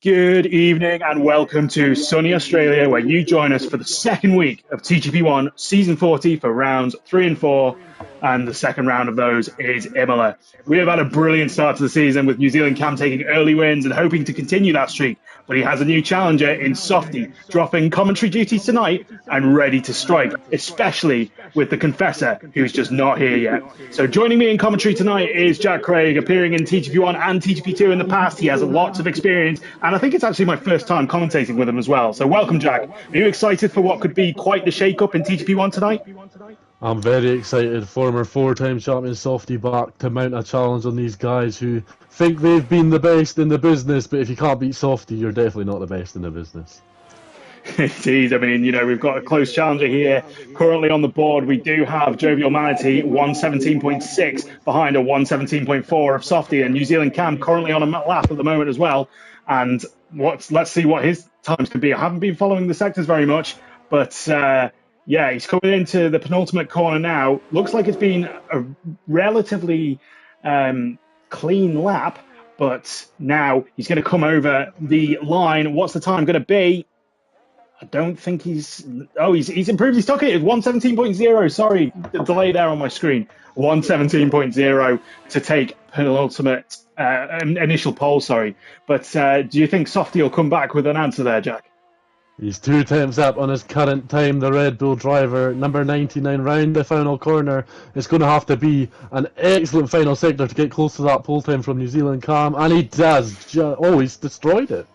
Good evening and welcome to sunny Australia, where you join us for the second week of TGP1 Season 40 for rounds 3 and 4, and the second round of those is Imola. We have had a brilliant start to the season with New Zealand Cam taking early wins and hoping to continue that streak, but he has a new challenger in Softy, dropping commentary duties tonight and ready to strike, especially with the Confessor, who's just not here yet. So joining me in commentary tonight is Jack Craig, appearing in TGP1 and TGP2 in the past. He has lots of experience, and I think it's actually my first time commentating with him as well. So welcome, Jack. Are you excited for what could be quite the shake-up in TGP1 tonight? I'm very excited. Former four-time champion Softy back to mount a challenge on these guys who think they've been the best in the business, but if you can't beat Softy, you're definitely not the best in the business. Indeed. I mean, we've got a close challenger here. Currently on the board, we do have Jovial Manatee, 117.6, behind a 117.4 of Softy, and New Zealand Cam currently on a lap at the moment as well. And let's see what his times can be. I haven't been following the sectors very much, but yeah, he's coming into the penultimate corner now. Looks like it's been a relatively clean lap, but now he's going to come over the line. What's the time going to be? I don't think he's... Oh, he's improved his ticket. It's 117.0. Sorry, the delay there on my screen. 117.0 to take penultimate initial pole, sorry. But do you think Softy will come back with an answer there, Jack? He's 2 attempts up on his current time. The Red Bull driver, number 99, round the final corner. It's going to have to be an excellent final sector to get close to that pole time from New Zealand Cam. And he does. He's destroyed it.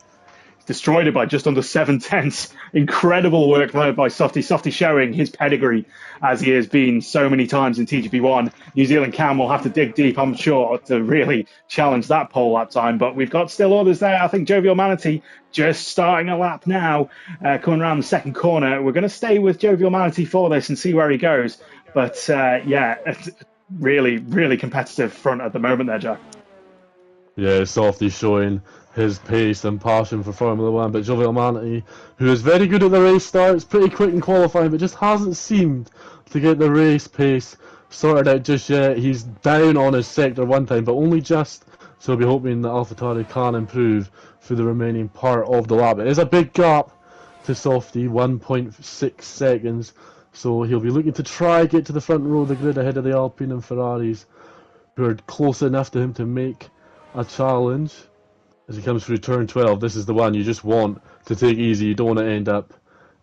Destroyed it by just under 7/10. Incredible work there by Softy. Softy showing his pedigree as he has been so many times in TGP1. New Zealand Cam will have to dig deep, I'm sure, to really challenge that pole lap time. But we've got still others there. I think Jovial Manatee just starting a lap now, coming around the second corner. We're going to stay with Jovial Manatee for this and see where he goes. But yeah, really, really competitive front at the moment there, Jack. Yeah, Softy showing his pace and passion for Formula One, but Jovial Manatee, who is very good at the race starts, pretty quick in qualifying, but just hasn't seemed to get the race pace sorted out just yet. He's down on his sector one time, but only just, so we'll be hoping that AlphaTauri can improve through the remaining part of the lap. It is a big gap to Softy, 1.6 seconds, so he'll be looking to try get to the front row of the grid ahead of the Alpine and Ferraris, who are close enough to him to make a challenge. As he comes through turn 12, this is the one you just want to take easy. You don't want to end up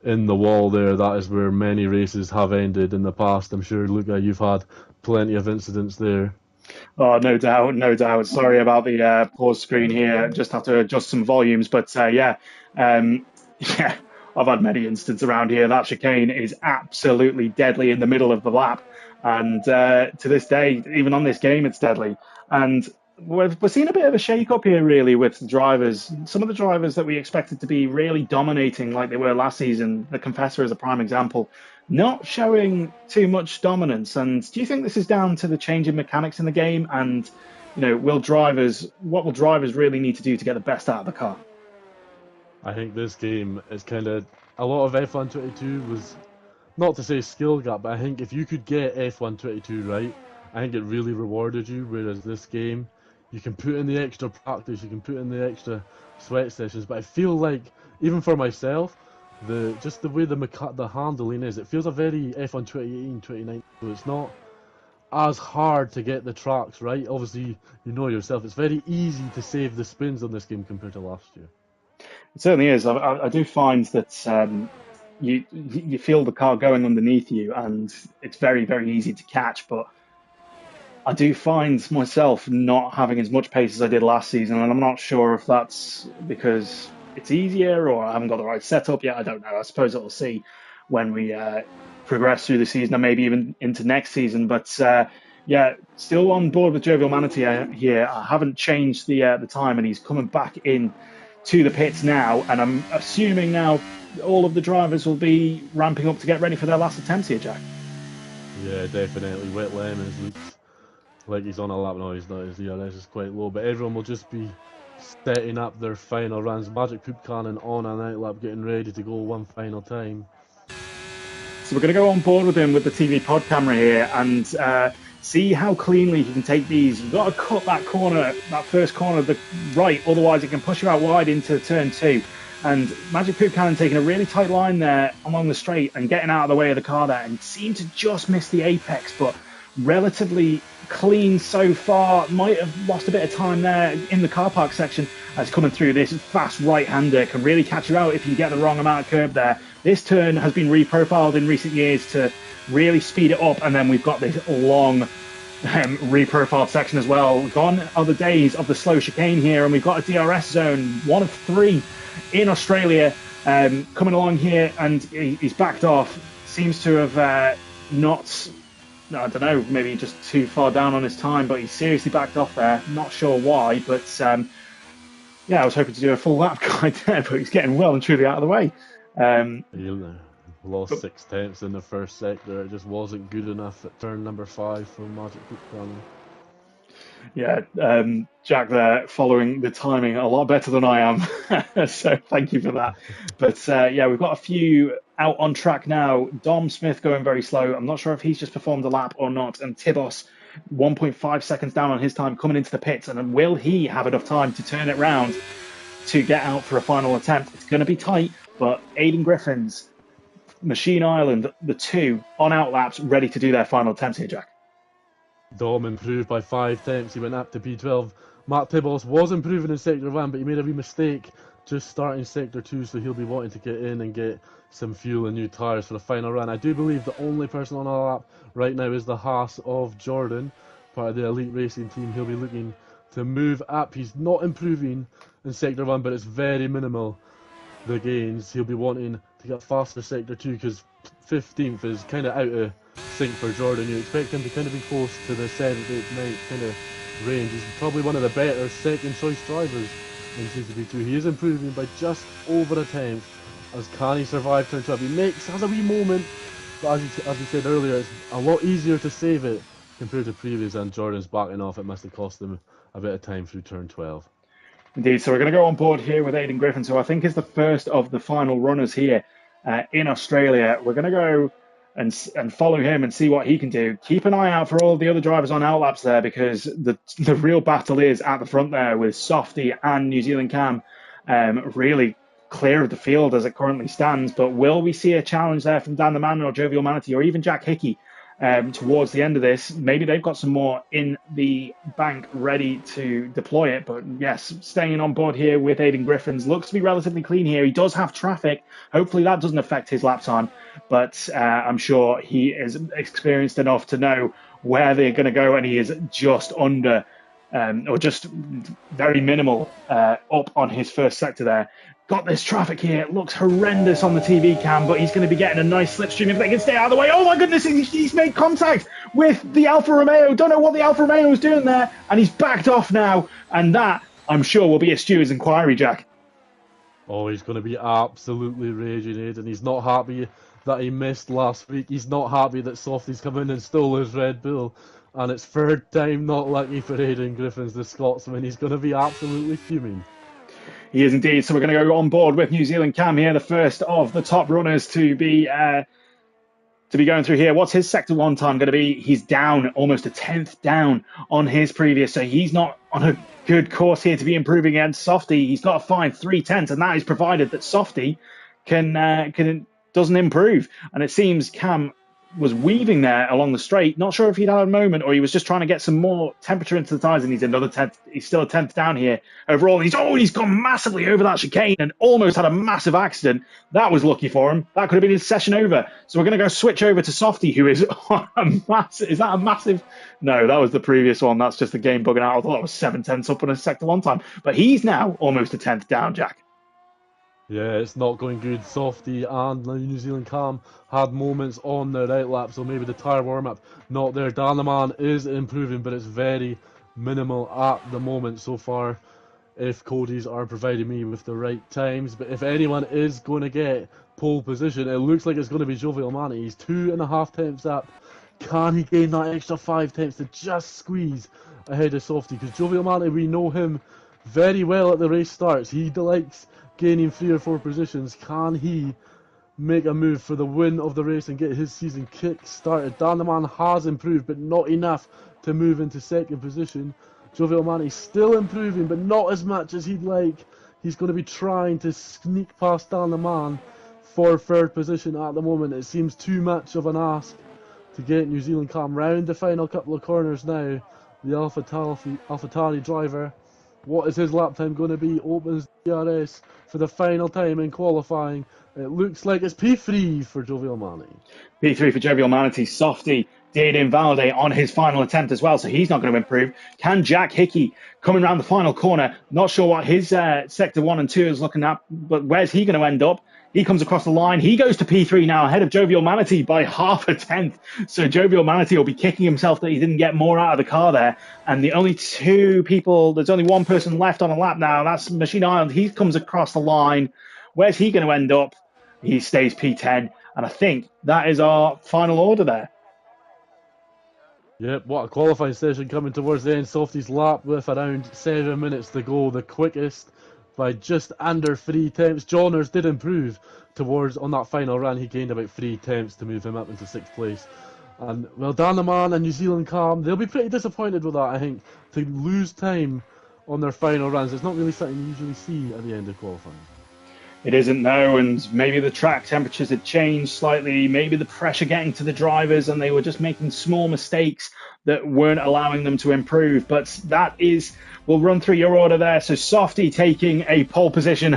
in the wall there. That is where many races have ended in the past. I'm sure, Luca, you've had plenty of incidents there. Oh, no doubt, no doubt. Sorry about the pause screen here. Just have to adjust some volumes. But yeah, yeah, I've had many incidents around here. That chicane is absolutely deadly in the middle of the lap. And to this day, even on this game, it's deadly. And we're seeing a bit of a shake-up here, really, with the drivers. Some of the drivers that we expected to be really dominating like they were last season, the Confessor is a prime example, not showing too much dominance. And do you think this is down to the change in mechanics in the game? And, what will drivers really need to do to get the best out of the car? I think this game is kind of... A lot of F1 22 was, not to say skill gap, but I think if you could get F1 22 right, I think it really rewarded you, whereas this game, you can put in the extra practice, you can put in the extra sweat sessions, but I feel like, even for myself, the way the handling is, it feels a very F1 2018, 2019, so it's not as hard to get the tracks right. Obviously, you know yourself, it's very easy to save the spins on this game compared to last year. It certainly is. I do find that you feel the car going underneath you, and it's very, very easy to catch, but I do find myself not having as much pace as I did last season, and I'm not sure if that's because it's easier or I haven't got the right setup yet. I don't know. I suppose we'll see when we progress through the season, or maybe even into next season. But yeah, still on board with Jovial Manatee here. I haven't changed the time, and he's coming back in to the pits now, and I'm assuming now all of the drivers will be ramping up to get ready for their last attempts here, Jack. Yeah, definitely. Wet Lemons looks like he's on a lap. No, he's not. His ERS is quite low, but everyone will just be setting up their final runs. Magic Poop Cannon on an outlap, getting ready to go one final time. So we're going to go on board with him with the TV pod camera here and See how cleanly he can take these. You've got to cut that corner, that first corner of the right, otherwise it can push you out wide into turn 2. And Magic Poop Cannon taking a really tight line there along the straight and getting out of the way of the car there, and seemed to just miss the apex, but relatively clean so far. Might have lost a bit of time there in the car park section as coming through. This fast right-hander can really catch you out if you get the wrong amount of curb there. This turn has been reprofiled in recent years to really speed it up, and then we've got this long reprofiled section as well. Gone are the days of the slow chicane here, and we've got a DRS zone, one of 3 in Australia, coming along here, and he's backed off. Seems to have not, I don't know, maybe just too far down on his time, but he's seriously backed off there. Not sure why, but yeah, I was hoping to do a full lap guide there, but he's getting well and truly out of the way. He lost 6 tenths in the first sector. It just wasn't good enough at turn number 5 for Magic Poop Cannon. Yeah, Jack there following the timing a lot better than I am, so thank you for that. But yeah, we've got a few out on track now. Dom Smith going very slow. I'm not sure if he's just performed a lap or not. And Tibos, 1.5 seconds down on his time coming into the pits. And will he have enough time to turn it round to get out for a final attempt? It's going to be tight, but Aiden Griffin's Machine Island, the 2 on out laps, ready to do their final attempts here, Jack. Dom improved by 5 tenths. He went up to P12. Matt Tibos was improving in Sector 1, but he made a wee mistake just starting Sector 2, so he'll be wanting to get in and get some fuel and new tyres for the final run. I do believe the only person on our lap right now is the Haas of Jordan, part of the Elite Racing team. He'll be looking to move up. He's not improving in Sector 1, but it's very minimal, the gains. He'll be wanting to get faster Sector 2, because 15th is kind of out of sync for Jordan. You expect him to kind of be close to the 7th, 8th, 9th kind of range. He's probably one of the better second choice drivers in CCP2. He is improving by just over a tenth. As can he survive turn 12? He has a wee moment, but as we said earlier, it's a lot easier to save it compared to previous, and Jordan's backing off. It must have cost him a bit of time through turn 12. Indeed, so we're going to go on board here with Aiden Griffin, who I think is the first of the final runners here in Australia. We're going to go and follow him and see what he can do. Keep an eye out for all the other drivers on outlaps there, because the real battle is at the front there with Softy and New Zealand Cam really clear of the field as it currently stands. But will we see a challenge there from Dan the Man or Jovial Manatee or even Jack Hickey towards the end of this? Maybe they've got some more in the bank ready to deploy it. But yes, staying on board here with Aiden Griffins. Looks to be relatively clean here. He does have traffic. Hopefully that doesn't affect his lap time. But I'm sure he is experienced enough to know where they're going to go. And he is just under, or just very minimal up on his first sector there. Got this traffic here. It looks horrendous on the TV cam, but he's going to be getting a nice slipstream if they can stay out of the way. Oh my goodness, he's made contact with the Alfa Romeo. Don't know what the Alfa Romeo was doing there, and he's backed off now. And that, I'm sure, will be a steward's inquiry, Jack. Oh, he's going to be absolutely raging, Aiden. He's not happy that he missed last week. He's not happy that Softy's come in and stole his Red Bull. And it's third time not lucky for Aiden Griffins, the Scotsman. He's going to be absolutely fuming. He is indeed. So we're going to go on board with New Zealand Cam here, the first of the top runners to be going through here. What's his sector 1 time going to be? He's down almost a tenth down on his previous, so he's not on a good course here to be improving against Softy. He's got to find 3 tenths, and that is provided that Softy doesn't improve. And it seems Cam was weaving there along the straight. Not sure if he'd had a moment or he was just trying to get some more temperature into the tyres, and he's another tenth. He's still a tenth down here overall. He's gone massively over that chicane and almost had a massive accident. That was lucky for him. That could have been his session over. So we're going to go switch over to Softy, who is on a massive. Is that a massive? No, that was the previous one. That's just the game bugging out. I thought that was 7 tenths up on his sector 1 time, but he's now almost a tenth down, Jack. Yeah, it's not going good. Softy and New Zealand Cam had moments on their right lap, so maybe the tyre warm-up not there. Dan the Man is improving, but it's very minimal at the moment so far, if Cody's are providing me with the right times. But if anyone is going to get pole position, it looks like it's going to be Jovial Manatee. He's 2.5 tenths up. Can he gain that extra 5 tenths to just squeeze ahead of Softy? Because Jovial Manatee, we know him very well at the race starts. He likes gaining 3 or 4 positions. Can he make a move for the win of the race and get his season kick-started. Dan the Man has improved, but not enough to move into second position. Jovial Manny still improving, but not as much as he'd like. He's going to be trying to sneak past Dan the Man for third position at the moment. It seems too much of an ask to get New Zealand Cam round the final couple of corners now. The AlphaTauri driver, what is his lap time going to be? Opens DRS for the final time in qualifying. It looks like it's P3 for Jovial Manny. P3 for Jovial Manatee. Softy did invalidate on his final attempt as well, so he's not going to improve. Can Jack Hickey coming around the final corner? Not sure what his sector 1 and 2 is looking at, but where's he going to end up? He comes across the line. He goes to P3 now, ahead of Jovial Manatee by half a tenth. So Jovial Manatee will be kicking himself that he didn't get more out of the car there. And the only two people, there's only one person left on a lap now. That's Machine Island. He comes across the line. Where's he going to end up? He stays P10. And I think that is our final order there. Yep, what a qualifying session coming towards the end. Softy's lap with around 7 minutes to go, the quickest by just under 3 tenths. Johners did improve towards on that final run. He gained about 3 tenths to move him up into 6th place. And well, Dan the Man and New Zealand Cam, they'll be pretty disappointed with that, I think, to lose time on their final runs. It's not really something you usually see at the end of qualifying. It isn't, no, and maybe the track temperatures had changed slightly, maybe the pressure getting to the drivers and they were just making small mistakes that weren't allowing them to improve. But that is, we'll run through your order there. So Softy taking a pole position.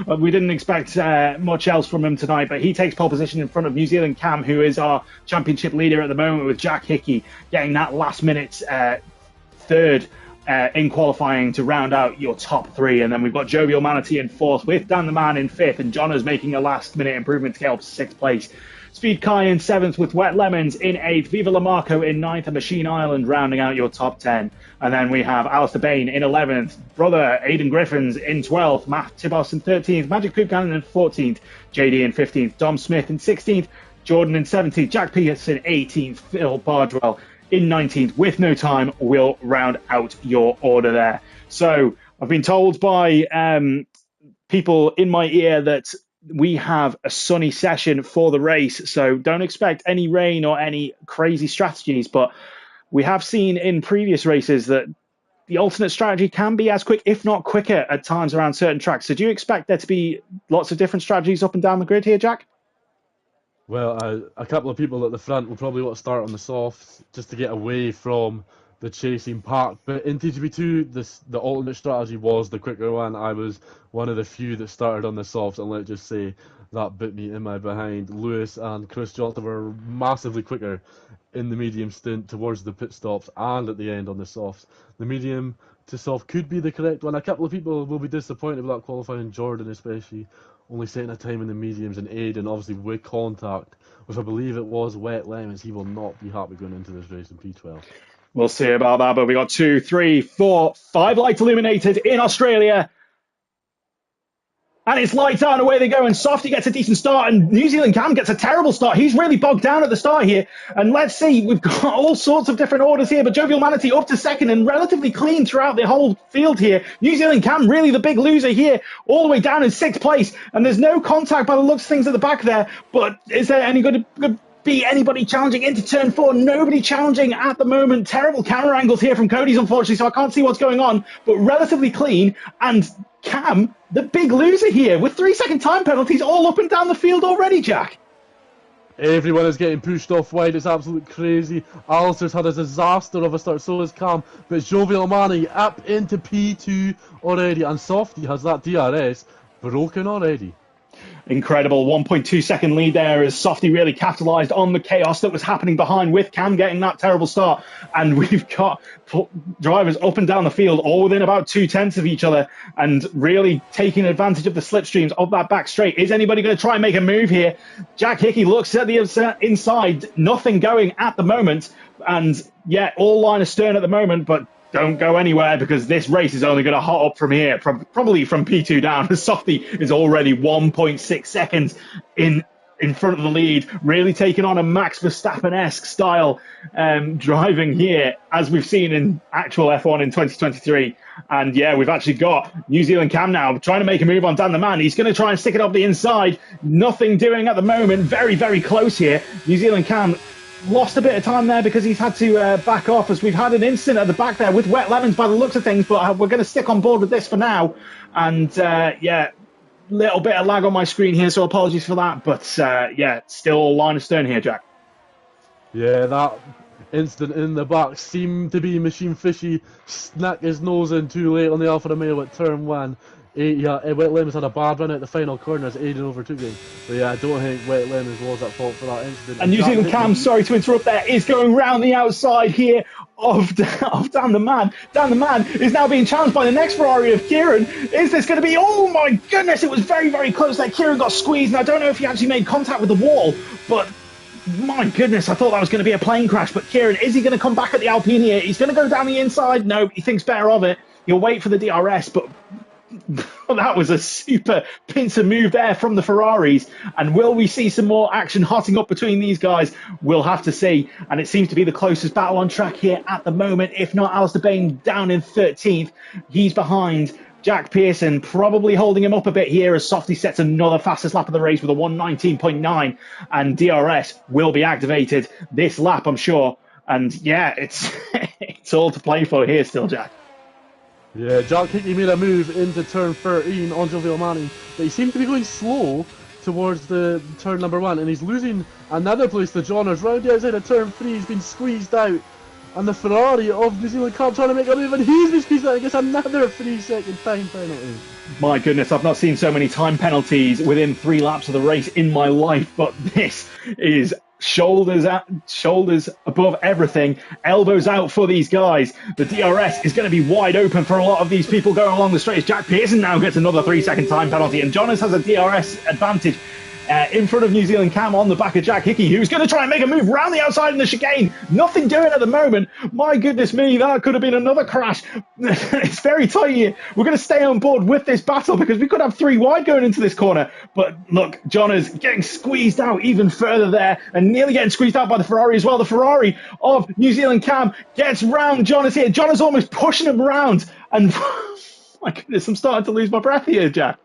We didn't expect much else from him tonight, but he takes pole position in front of New Zealand Cam, who is our championship leader at the moment, with Jack Hickey getting that last minute third in qualifying to round out your top 3. And then we've got Jovial Manatee in 4th with Dan the Man in 5th, and Johners making a last minute improvement to get up to 6th place. Speed Kai in 7th with Wet Lemons in 8th, Viva Lamarco in 9th, and Machine Island rounding out your top 10. And then we have Alistair Bain in 11th, brother Aidan Griffins in 12th, Matt Tibos in 13th, Magic Coop Cannon in 14th, JD in 15th, Dom Smith in 16th, Jordan in 17th, Jack Peterson 18th, Phil Bardwell in 19th. With no time, we'll round out your order there. So I've been told by people in my ear that we have a sunny session for the race, so don't expect any rain or any crazy strategies, but we have seen in previous races that the alternate strategy can be as quick, if not quicker, at times around certain tracks. So do you expect there to be lots of different strategies up and down the grid here, Jack? Well, a couple of people at the front will probably want to start on the softs just to get away from the chasing pack. But in TGP2, the alternate strategy was the quicker one. I was one of the few that started on the softs, and let's just say that bit me in my behind. Lewis and Chris Johnson were massively quicker in the medium stint towards the pit stops and at the end on the softs. The medium to soft could be the correct one. A couple of people will be disappointed with that qualifying, Jordan especially, only setting a time in the mediums, and Aidan obviously with contact, which I believe it was Wet Lemons. He will not be happy going into this race in P12. We'll see about that, but we got 2, 3, 4, 5 lights illuminated in Australia. And it's lights out and away they go, and Softy gets a decent start, and New Zealand Cam gets a terrible start. He's really bogged down at the start here. And let's see, we've got all sorts of different orders here, but Jovial Manatee up to second and relatively clean throughout the whole field here. New Zealand Cam really the big loser here, all the way down in 6th place. And there's no contact by the looks of things at the back there, but is there any good be anybody challenging into turn 4? Nobody challenging at the moment. Terrible camera angles here from Cody's, unfortunately, so I can't see what's going on, but relatively clean. And Cam, the big loser here, with 3-second time penalties all up and down the field already, Jack. Everyone is getting pushed off wide. It's absolutely crazy. Alistair's had a disaster of a start, so has Cam. But Jovial Manny up into P2 already, and Softy has that DRS broken already. Incredible 1.2 second lead there as Softy really capitalised on the chaos that was happening behind, with Cam getting that terrible start. And we've got drivers up and down the field all within about 2/10 of each other and really taking advantage of the slipstreams of that back straight. Is anybody going to try and make a move here? Jack Hickey looks at the inside, nothing going at the moment. And yeah, all line astern at the moment, but don't go anywhere because this race is only going to hot up from here, probably from P2 down. Softy is already 1.6 seconds in in front of the lead, really taking on a Max Verstappen-esque style driving here, as we've seen in actual F1 in 2023. And yeah, we've actually got New Zealand Cam now trying to make a move on Dan the Man. He's going to try and stick it up the inside. Nothing doing at the moment. Very, very close here. New Zealand Cam lost a bit of time there because he's had to back off, as we've had an incident at the back there with wet lemons by the looks of things, but we're going to stick on board with this for now. And yeah, little bit of lag on my screen here, so apologies for that, but yeah, still line of stern here, Jack. Yeah, that incident in the back seemed to be Machine Fishy snuck his nose in too late on the Alfa Romeo at turn 1. Wet Lemons had a bad run at the final corner as Aiden overtook him. But yeah, I don't think Wet Lemons was at fault for that incident. And New Zealand Cam, sorry to interrupt there, is going round the outside here of Dan the Man. Dan the Man is now being challenged by the next Ferrari of Kieran. Is this going to be... Oh my goodness, it was very, very close there. Kieran got squeezed, and I don't know if he actually made contact with the wall, but... My goodness, I thought that was going to be a plane crash, but Kieran, is he going to come back at the Alpine here? He's going to go down the inside? No, he thinks better of it. He'll wait for the DRS, but that was a super pincer move there from the Ferraris. And will we see some more action hotting up between these guys? We'll have to see. And it seems to be the closest battle on track here at the moment. If not, Alistair Bain down in 13th. He's behind Jack Pearson, probably holding him up a bit here as Softy sets another fastest lap of the race with a 1:19.9, and DRS will be activated this lap, I'm sure. And yeah, it's it's all to play for here still, Jack. Yeah, Jack Hickey made a move into turn 13 on Jovial Manning, but he seemed to be going slow towards the turn number 1, and he's losing another place to Johners. Round the outside of turn 3, he's been squeezed out. And the Ferrari of New Zealand Cup trying to make a move, and he's been squeezed out and gets another 3-second time penalty. My goodness, I've not seen so many time penalties within 3 laps of the race in my life, but this is shoulders above everything, elbows out for these guys. The DRS is going to be wide open for a lot of these people going along the straight. As Jack Pearson now gets another 3-second time penalty, and Jonas has a DRS advantage in front of New Zealand Cam on the back of Jack Hickey, who's going to try and make a move round the outside in the chicane. Nothing doing at the moment. My goodness me, that could have been another crash. It's very tight here. We're going to stay on board with this battle because we could have 3 wide going into this corner. But look, John is getting squeezed out even further there and nearly getting squeezed out by the Ferrari as well. The Ferrari of New Zealand Cam gets round Jonas here. Jonas almost pushing him round. And my goodness, I'm starting to lose my breath here, Jack.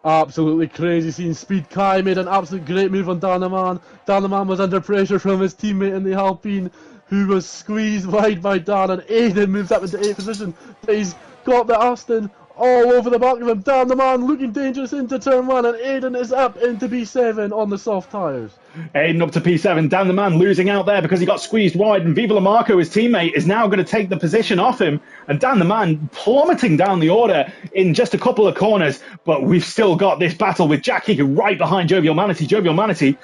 Absolutely crazy scene. Speed Kai made an absolute great move on Dan the Man. Dan the Man was under pressure from his teammate in the Alpine, who was squeezed wide by Dan, and Aiden moves up into 8th position. But he's got the Aston all over the back of him. Dan the Man looking dangerous into turn 1, and Aiden is up into P7 on the soft tyres. Aiden up to P7. Dan the Man losing out there because he got squeezed wide, and Viva Lamarco, his teammate, is now going to take the position off him, and Dan the Man plummeting down the order in just a couple of corners. But we've still got this battle with Jack Hickey right behind Jovial Manatee. Jovial Manatee,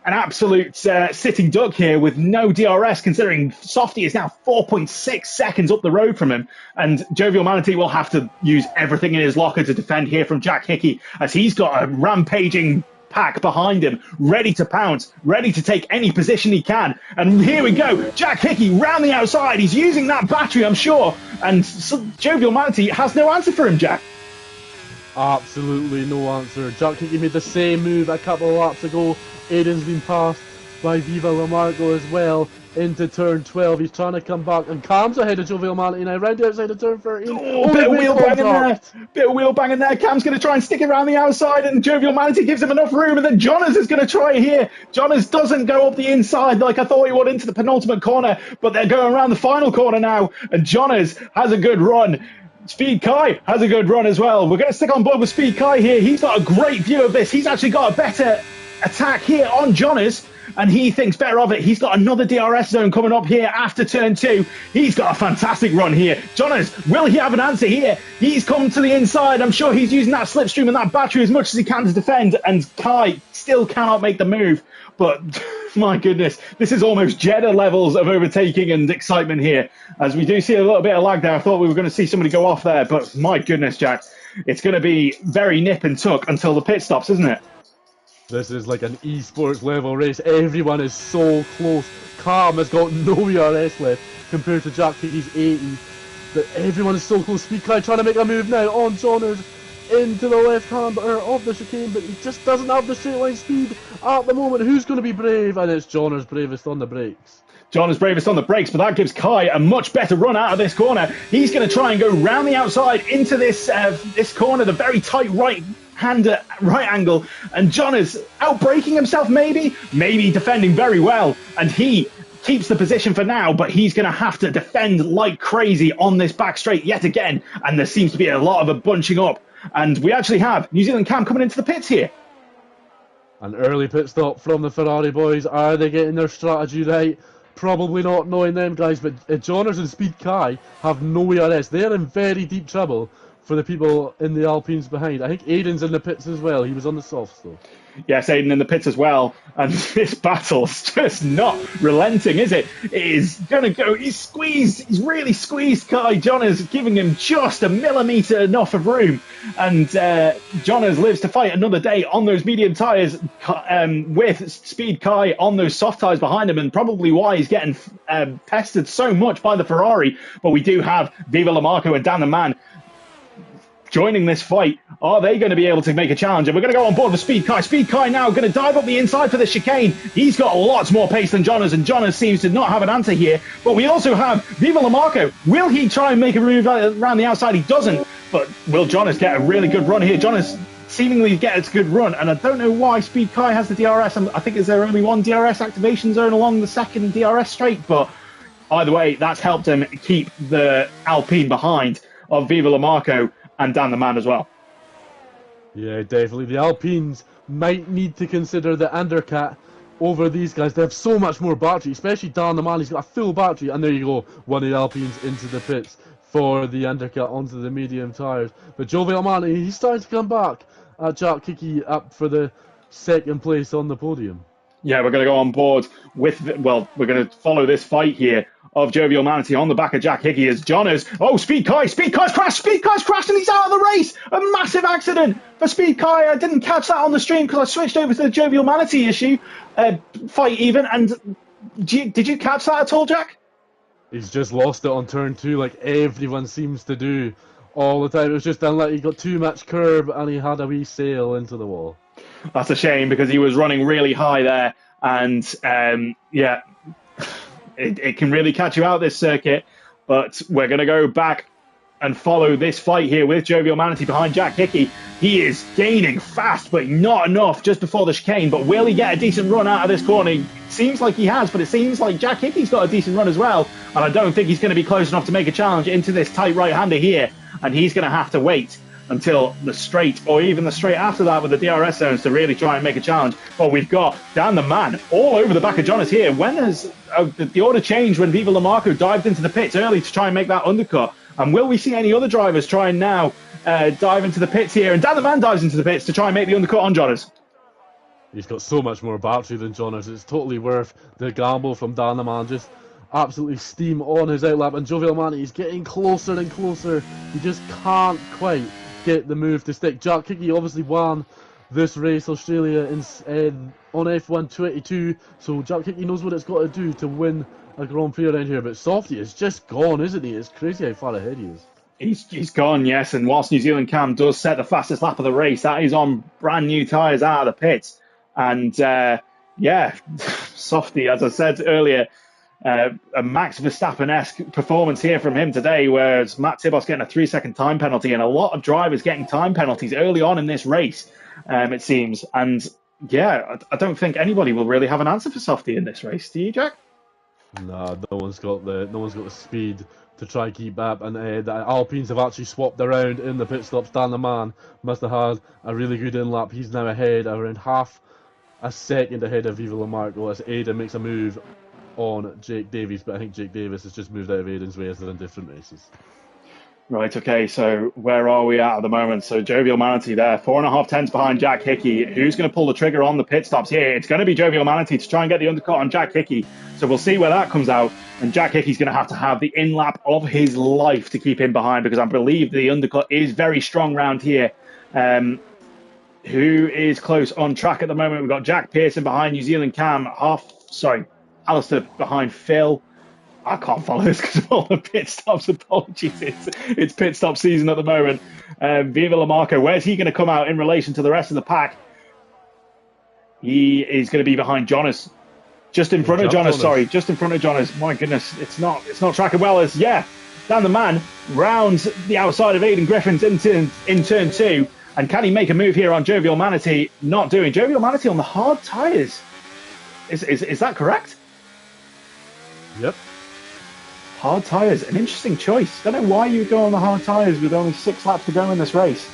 an absolute sitting duck here with no DRS, considering Softy is now 4.6 seconds up the road from him, and Jovial Manatee will have to use everything in his locker to defend here from Jack Hickey, as he's got a rampaging pack behind him, ready to pounce, ready to take any position he can. And here we go, Jack Hickey round the outside. He's using that battery, I'm sure, and Jovial Manatee has no answer for him, Jack. Absolutely no answer. Jack Hickey made the same move a couple of laps ago. Aiden's been passed by Viva Lamarco as well into turn 12. He's trying to come back, and Cam's ahead of Jovial Manatee now, round outside of turn 13. Oh, bit of wheel banging there. Bit of wheel banging there. Cam's going to try and stick it around the outside, and Jovial Manatee gives him enough room, and then Jonas is going to try here. Jonas doesn't go up the inside like I thought he would into the penultimate corner, but they're going around the final corner now, and Jonas has a good run. Speed Kai has a good run as well. We're going to stick on board with Speed Kai here. He's got a great view of this. He's actually got a better attack here on Jonas, and he thinks better of it. He's got another DRS zone coming up here after turn 2. He's got a fantastic run here. Jonas, will he have an answer here? He's come to the inside. I'm sure he's using that slipstream and that battery as much as he can to defend, and Kai still cannot make the move. But my goodness, this is almost Jeddah levels of overtaking and excitement here, as we do see a little bit of lag there. I thought we were going to see somebody go off there, but my goodness, Jack, it's going to be very nip and tuck until the pit stops, isn't it? This is like an esports level race. Everyone is so close. Cam has got no ERS left compared to Jack Hickey's 80. But everyone is so close. Speed Kai trying to make a move now on Jonas. into the left-hander of the chicane, but he just doesn't have the straight line speed at the moment. Who's going to be brave? And it's Johnner's bravest on the brakes. John is bravest on the brakes, but that gives Kai a much better run out of this corner. He's going to try and go round the outside into this corner, the very tight right angle, and John is outbraking himself, maybe defending very well, and he keeps the position for now, but he's going to have to defend like crazy on this back straight yet again, and there seems to be a lot of a bunching up, and we actually have New Zealand Cam coming into the pits here. An early pit stop from the Ferrari boys. Are they getting their strategy right? Probably not, knowing them guys, but Johners and Speed Kai have no ERS. They're in very deep trouble for the people in the Alpines behind. I think Aiden's in the pits as well. He was on the softs though. Yes, Aiden in the pits as well. And this battle's just not relenting, is it? It is going to go. He's squeezed. He's really squeezed Kai. Johners giving him just a millimetre enough of room. And Johners lives to fight another day on those medium tyres with Speed Kai on those soft tyres behind him, and probably why he's getting pestered so much by the Ferrari. But we do have Viva Lamarco and Dan the Man joining this fight. Are they going to be able to make a challenge? And we're going to go on board with Speed Kai. Speed Kai now going to dive up the inside for the chicane. He's got lots more pace than Johners, and Johners seems to not have an answer here. But we also have Viva Lamarco. Will he try and make a move around the outside? He doesn't. But will Johners get a really good run here? Johners seemingly gets a good run, and I don't know why Speed Kai has the DRS. I think is there only one DRS activation zone along the second DRS straight, but either way, that's helped him keep the Alpine behind of Viva Lamarco and Dan the Man as well. Yeah, definitely. The Alpines might need to consider the undercut over these guys. They have so much more battery, especially Dan the Man. He's got a full battery, and there you go, one of the Alpines into the pits for the undercut onto the medium tyres. But Joe Villamanti, he's starting to come back. Jack Hickey up for the second place on the podium. Yeah, we're going to go on board with, we're going to follow this fight here of Jovial Manatee on the back of Jack Hickey as Johners. Oh, Speed Kai's crashed, and he's out of the race. A massive accident for Speed Kai. I didn't catch that on the stream because I switched over to the Jovial Manatee fight even. And did you catch that at all, Jack? He's just lost it on turn 2 like everyone seems to do all the time. It was just unlucky. He got too much curb and he had a wee sail into the wall. That's a shame because he was running really high there, and it can really catch you out this circuit. But we're going to go back and follow this fight here with Jovial Manatee behind Jack Hickey. He is gaining fast, but not enough just before the chicane. But will he get a decent run out of this corner? It seems like he has, but it seems like Jack Hickey's got a decent run as well. And I don't think he's going to be close enough to make a challenge into this tight right-hander here. And he's going to have to wait until the straight, or even the straight after that with the DRS zones, to really try and make a challenge. But we've got Dan the Man all over the back of Jonas here. When has the order changed when Viva Lamarco dived into the pits early to try and make that undercut? And will we see any other drivers try and now dive into the pits here? And Dan the Man dives into the pits to try and make the undercut on Jonas. He's got so much more battery than Jonas. It's totally worth the gamble from Dan the Man. Just absolutely steam on his outlap. And Jovial Manatee, he's getting closer and closer. He just can't quite get the move to stick. Jack Hickey obviously won this race, Australia, on F1 22, so Jack Hickey knows what it's got to do to win a Grand Prix around here. But Softy is just gone, isn't he? It's crazy how far ahead he is. He's gone, yes, and whilst New Zealand Cam does set the fastest lap of the race, that is on brand new tyres out of the pits. And Softy, as I said earlier, a Max Verstappen-esque performance here from him today, whereas Matt Tibos getting a 3-second time penalty, and a lot of drivers getting time penalties early on in this race, it seems. And yeah, I don't think anybody will really have an answer for Softy in this race. Do you, Jack? No one's got the speed to try and keep up, and the Alpines have actually swapped around in the pit stops. Dan the Man must have had a really good in-lap. He's now ahead, around half a second ahead of Viva Lamarco as Aiden makes a move on Jake Davies, but I think Jake Davis has just moved out of Aiden's way as they're in different races. Right, okay, so where are we at the moment? So Jovial Manatee there, 4.5 tenths behind Jack Hickey. Who's going to pull the trigger on the pit stops here? It's going to be Jovial Manatee to try and get the undercut on Jack Hickey. So we'll see where that comes out. And Jack Hickey's going to have the in-lap of his life to keep him behind, because I believe the undercut is very strong round here. Who is close on track at the moment? We've got Jack Pearson behind New Zealand Cam, Alistair behind Phil. I can't follow this because of all the pit stops. Apologies, it's pit stop season at the moment. Viva Lamarco, where's he going to come out in relation to the rest of the pack? He is going to be behind Jonas. Just in front of Jonas, sorry. Just in front of Jonas. My goodness, it's not tracking well as, yeah, Dan the Man rounds the outside of Aiden Griffins in turn 2. And can he make a move here on Jovial Manatee? Not doing. Jovial Manatee on the hard tyres. Is that correct? Yep. Hard tyres, an interesting choice. Don't know why you go on the hard tyres with only 6 laps to go in this race.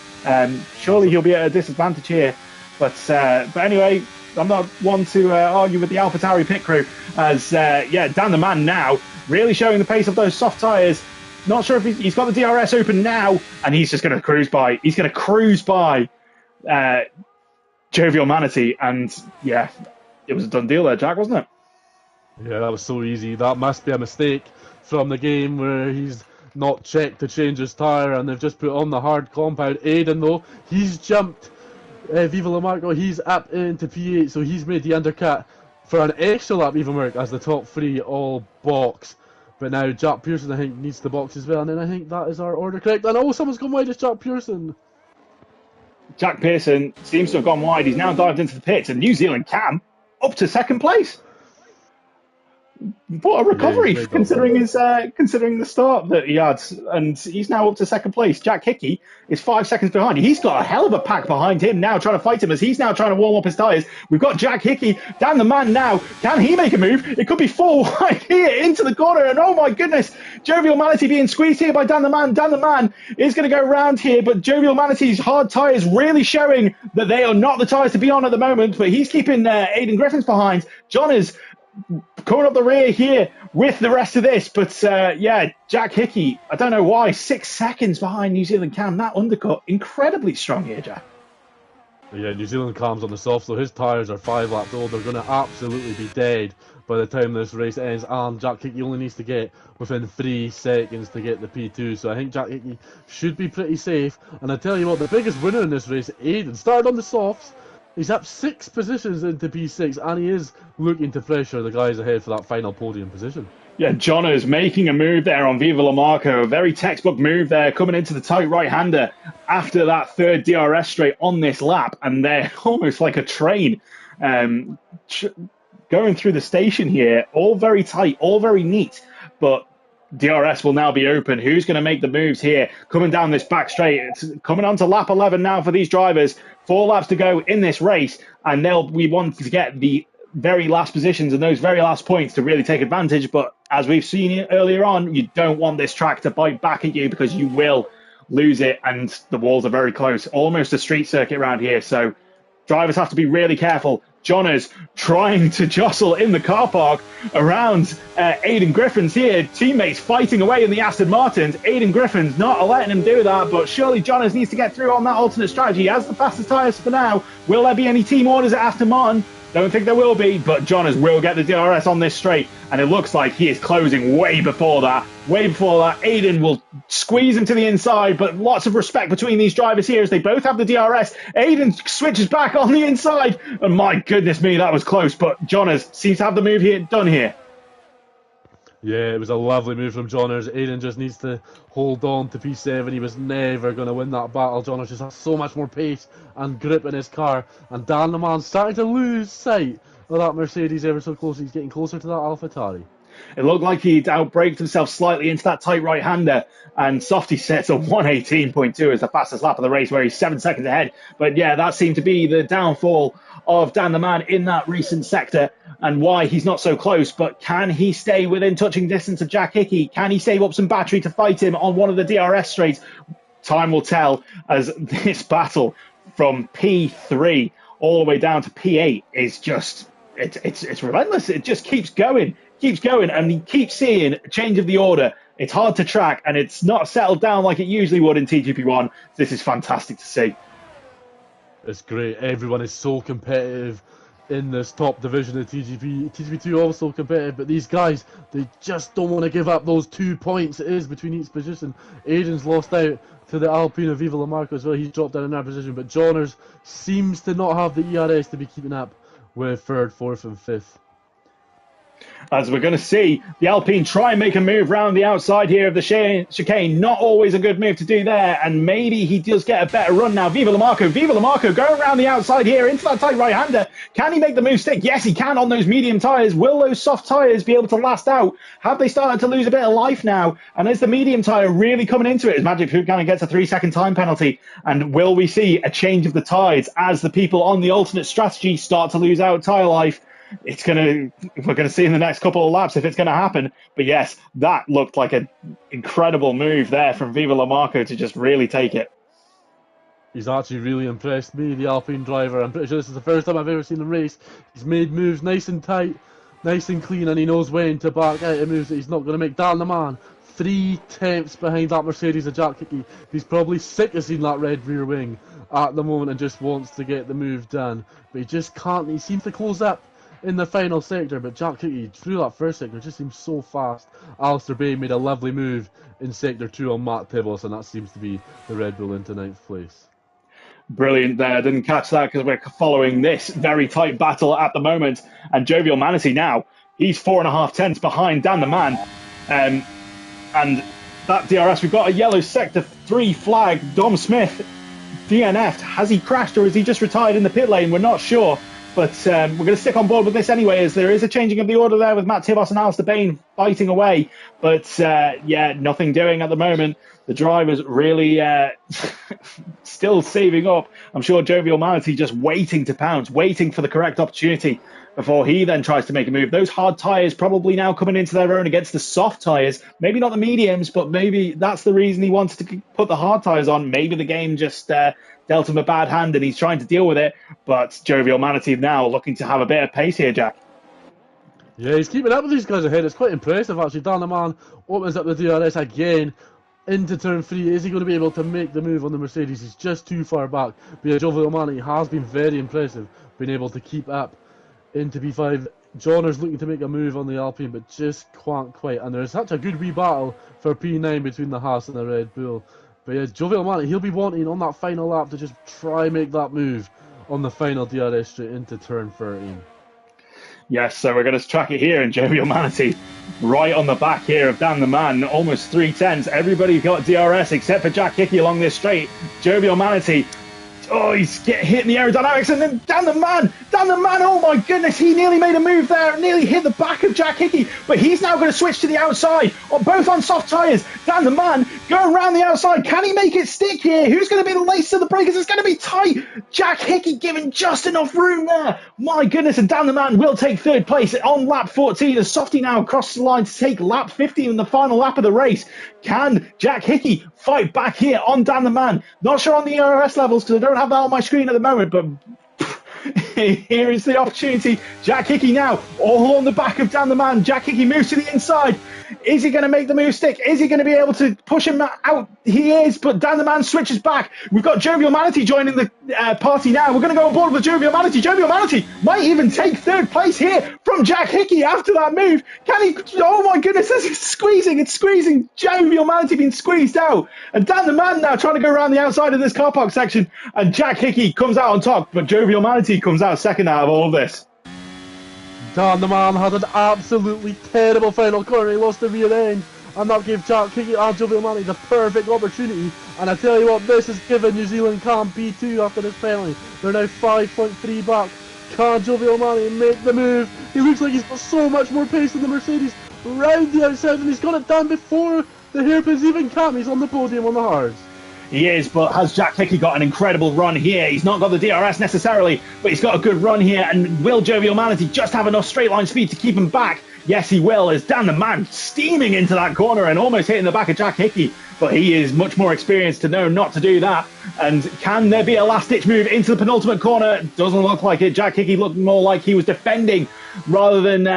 Surely he'll be at a disadvantage here. But anyway, I'm not one to argue with the AlphaTauri pit crew. As yeah, Dan the Man now really showing the pace of those soft tyres. Not sure if he's got the DRS open now, and he's just going to cruise by. He's going to cruise by Jovial Manatee, and yeah, it was a done deal there, Jack, wasn't it? Yeah, that was so easy. That must be a mistake from the game where he's not checked to change his tyre, and they've just put on the hard compound. Aiden, though, he's jumped Viva Lamarco. He's up into P8, so he's made the undercut for an extra lap even work as the top 3 all box. But now Jack Pearson, I think, needs to box as well, and then I think that is our order correct. And oh, someone's gone wide, it's Jack Pearson. Jack Pearson seems to have gone wide. He's now dived into the pits, and New Zealand Cam up to second place. What a recovery, yeah, considering the start that he had, and he's now up to second place. Jack Hickey is 5 seconds behind. He's got a hell of a pack behind him now, trying to fight him as he's now trying to warm up his tyres. We've got Jack Hickey, Dan the Man now. Can he make a move? It could be 4 wide here into the corner, and oh my goodness, Jovial Manatee being squeezed here by Dan the Man. Dan the Man is going to go round here, but Jovial Manatee's hard tyres really showing that they are not the tyres to be on at the moment, but he's keeping Aiden Griffins behind. John is coming up the rear here with the rest of this, but yeah, Jack Hickey, I don't know why, 6 seconds behind New Zealand Cam. That undercut, incredibly strong here, Jack. Yeah, New Zealand Cam's on the soft, so his tyres are 5 laps old. They're going to absolutely be dead by the time this race ends, and Jack Hickey only needs to get within 3 seconds to get the P2, so I think Jack Hickey should be pretty safe. And I tell you what, the biggest winner in this race, Aiden, started on the softs. He's up 6 positions into P6, and he is looking to pressure the guys ahead for that final podium position. Yeah, Jono's making a move there on Viva Lamarco. A very textbook move there, coming into the tight right-hander after that third DRS straight on this lap. And they're almost like a train going through the station here. All very tight, all very neat. But DRS will now be open. Who's going to make the moves here? Coming down this back straight. It's coming on to lap 11 now for these drivers. 4 laps to go in this race. And we want to get the very last positions and those very last points to really take advantage. But as we've seen earlier on, you don't want this track to bite back at you because you will lose it. And the walls are very close. Almost a street circuit around here. So drivers have to be really careful. Johners trying to jostle in the car park around Aiden Griffins here. Teammates fighting away in the Aston Martins. Aiden Griffins not letting him do that, but surely Johners needs to get through on that alternate strategy. He has the fastest tyres for now. Will there be any team orders at Aston Martin? Don't think there will be, but Johners will get the DRS on this straight, and it looks like he is closing way before that. Way before that, Aiden will squeeze him to the inside, but lots of respect between these drivers here as they both have the DRS. Aiden switches back on the inside, and my goodness me, that was close, but Johners seems to have the move here done here. Yeah, it was a lovely move from Johners. Aiden just needs to hold on to P7. He was never going to win that battle. Johners just has so much more pace and grip in his car. And Dan the Man starting to lose sight of that Mercedes ever so close. He's getting closer to that AlphaTauri. It looked like he'd outbraked himself slightly into that tight right-hander, and Softy sets a 118.2 as the fastest lap of the race, where he's 7 seconds ahead. But yeah, that seemed to be the downfall of Dan the Man in that recent sector, and why he's not so close. But can he stay within touching distance of Jack Hickey? Can he save up some battery to fight him on one of the DRS straights? Time will tell, as this battle from P3 all the way down to P8 is just, it's relentless. It just keeps going, and you keep seeing a change of the order. It's hard to track, and it's not settled down like it usually would in TGP1. This is fantastic to see. It's great. Everyone is so competitive in this top division of TGP. TGP2 also competitive, but these guys, they just don't want to give up those 2 points it is between each position. Aiden's lost out to the Alpine Viva Lamarco as well. He's dropped down in that position, but Johners seems to not have the ERS to be keeping up with 3rd, 4th and 5th. As we're going to see the Alpine try and make a move round the outside here of the chicane. Not always a good move to do there, and maybe he does get a better run now. Viva La Marco going around the outside here into that tight right-hander. Can he make the move stick? Yes, he can on those medium tyres. Will those soft tyres be able to last out? Have they started to lose a bit of life now? And is the medium tyre really coming into it? As Magic Food kind of gets a 3-second time penalty? And will we see a change of the tides as the people on the alternate strategy start to lose out tyre life? We're gonna see in the next couple of laps if it's gonna happen. But yes, that looked like an incredible move there from Viva La Marco to just really take it. He's actually really impressed me, the Alpine driver. I'm pretty sure this is the first time I've ever seen him race. He's made moves nice and tight, nice and clean, and he knows when to back out of moves that he's not going to make. Dan the man, 3/10 behind that Mercedes of Jack Hickey. He's probably sick of seeing that red rear wing at the moment and just wants to get the move done. But he just can't. He seems to close up in the final sector, but Jack Hickey through that first sector just seems so fast. Alistair Bay made a lovely move in sector 2 on Matt Tibbles, and that seems to be the Red Bull into 9th place. Brilliant there. Didn't catch that because we're following this very tight battle at the moment. And Jovial Manatee now, he's 4.5 tenths behind Dan the Man. And that DRS, we've got a yellow sector 3 flag. Dom Smith DNF'd. Has he crashed or is he just retired in the pit lane? We're not sure. But we're going to stick on board with this anyway, as there is a changing of the order there with Matt Tibos and Alistair Bain fighting away. But yeah, nothing doing at the moment. The driver's really still saving up. I'm sure Jovial Manatee just waiting to pounce, waiting for the correct opportunity before he then tries to make a move. Those hard tyres probably now coming into their own against the soft tyres. Maybe not the mediums, but maybe that's the reason he wanted to put the hard tyres on. Maybe the game just dealt him a bad hand and he's trying to deal with it. But Jovial Manatee now looking to have a bit of pace here, Jack. Yeah, he's keeping up with these guys ahead. It's quite impressive, actually. Dan the Man opens up the DRS again into turn 3. Is he going to be able to make the move on the Mercedes? He's just too far back. But yeah, Jovial Manatee has been very impressive, being able to keep up into P5. Johnner's looking to make a move on the Alpine, but just can't quite. And there's such a good wee battle for P9 between the Haas and the Red Bull. But yeah, Jovial Manatee, he'll be wanting on that final lap to just try and make that move on the final DRS straight into turn 13. Yes, so we're going to track it here, and Jovial Manatee right on the back here of Dan the Man, almost 3/10. Everybody got DRS except for Jack Hickey along this straight. Jovial Manatee, oh, he's getting hit in the aerodynamics, and then Dan the Man, oh my goodness, he nearly made a move there, nearly hit the back of Jack Hickey, but he's now going to switch to the outside, both on soft tyres. Dan the Man going around the outside, can he make it stick here? Who's going to be the lace of the breakers? It's going to be tight. Jack Hickey giving just enough room there. My goodness, and Dan the Man will take 3rd place on lap 14. The softy now across the line to take lap 15 in the final lap of the race. Can Jack Hickey fight back here on Dan the Man? Not sure on the ERS levels because I don't have that on my screen at the moment, but here is the opportunity. Jack Hickey now all on the back of Dan the Man. Jack Hickey moves to the inside. Is he going to make the move stick? Is he going to be able to push him out? He is, but Dan the Man switches back. We've got Jovial Manatee joining the party now. We're going to go on board with Jovial Manatee. Jovial Manatee might even take 3rd place here from Jack Hickey after that move. Can he? Oh my goodness, this is squeezing. It's squeezing. Jovial Manatee being squeezed out. And Dan the Man now trying to go around the outside of this car park section. And Jack Hickey comes out on top, but Jovial Manatee comes out second out of all of this. Dan the Man had an absolutely terrible final corner. He lost the rear end, and that gave Jack Hickey and Jovial Manatee the perfect opportunity. And I tell you what, this has given New Zealand Cam P2 after this penalty. They're now 5.3 back. Can Jovial Manatee make the move? He looks like he's got so much more pace than the Mercedes round the outside, and he's got it done before the hairpins even come. He's on the podium on the hards. He is, but has Jack Hickey got an incredible run here? He's not got the DRS necessarily, but he's got a good run here. And will Jovial Manatee just have enough straight line speed to keep him back? Yes, he will, as Dan the Man steaming into that corner and almost hitting the back of Jack Hickey. But he is much more experienced to know not to do that. And can there be a last-ditch move into the penultimate corner? Doesn't look like it. Jack Hickey looked more like he was defending rather than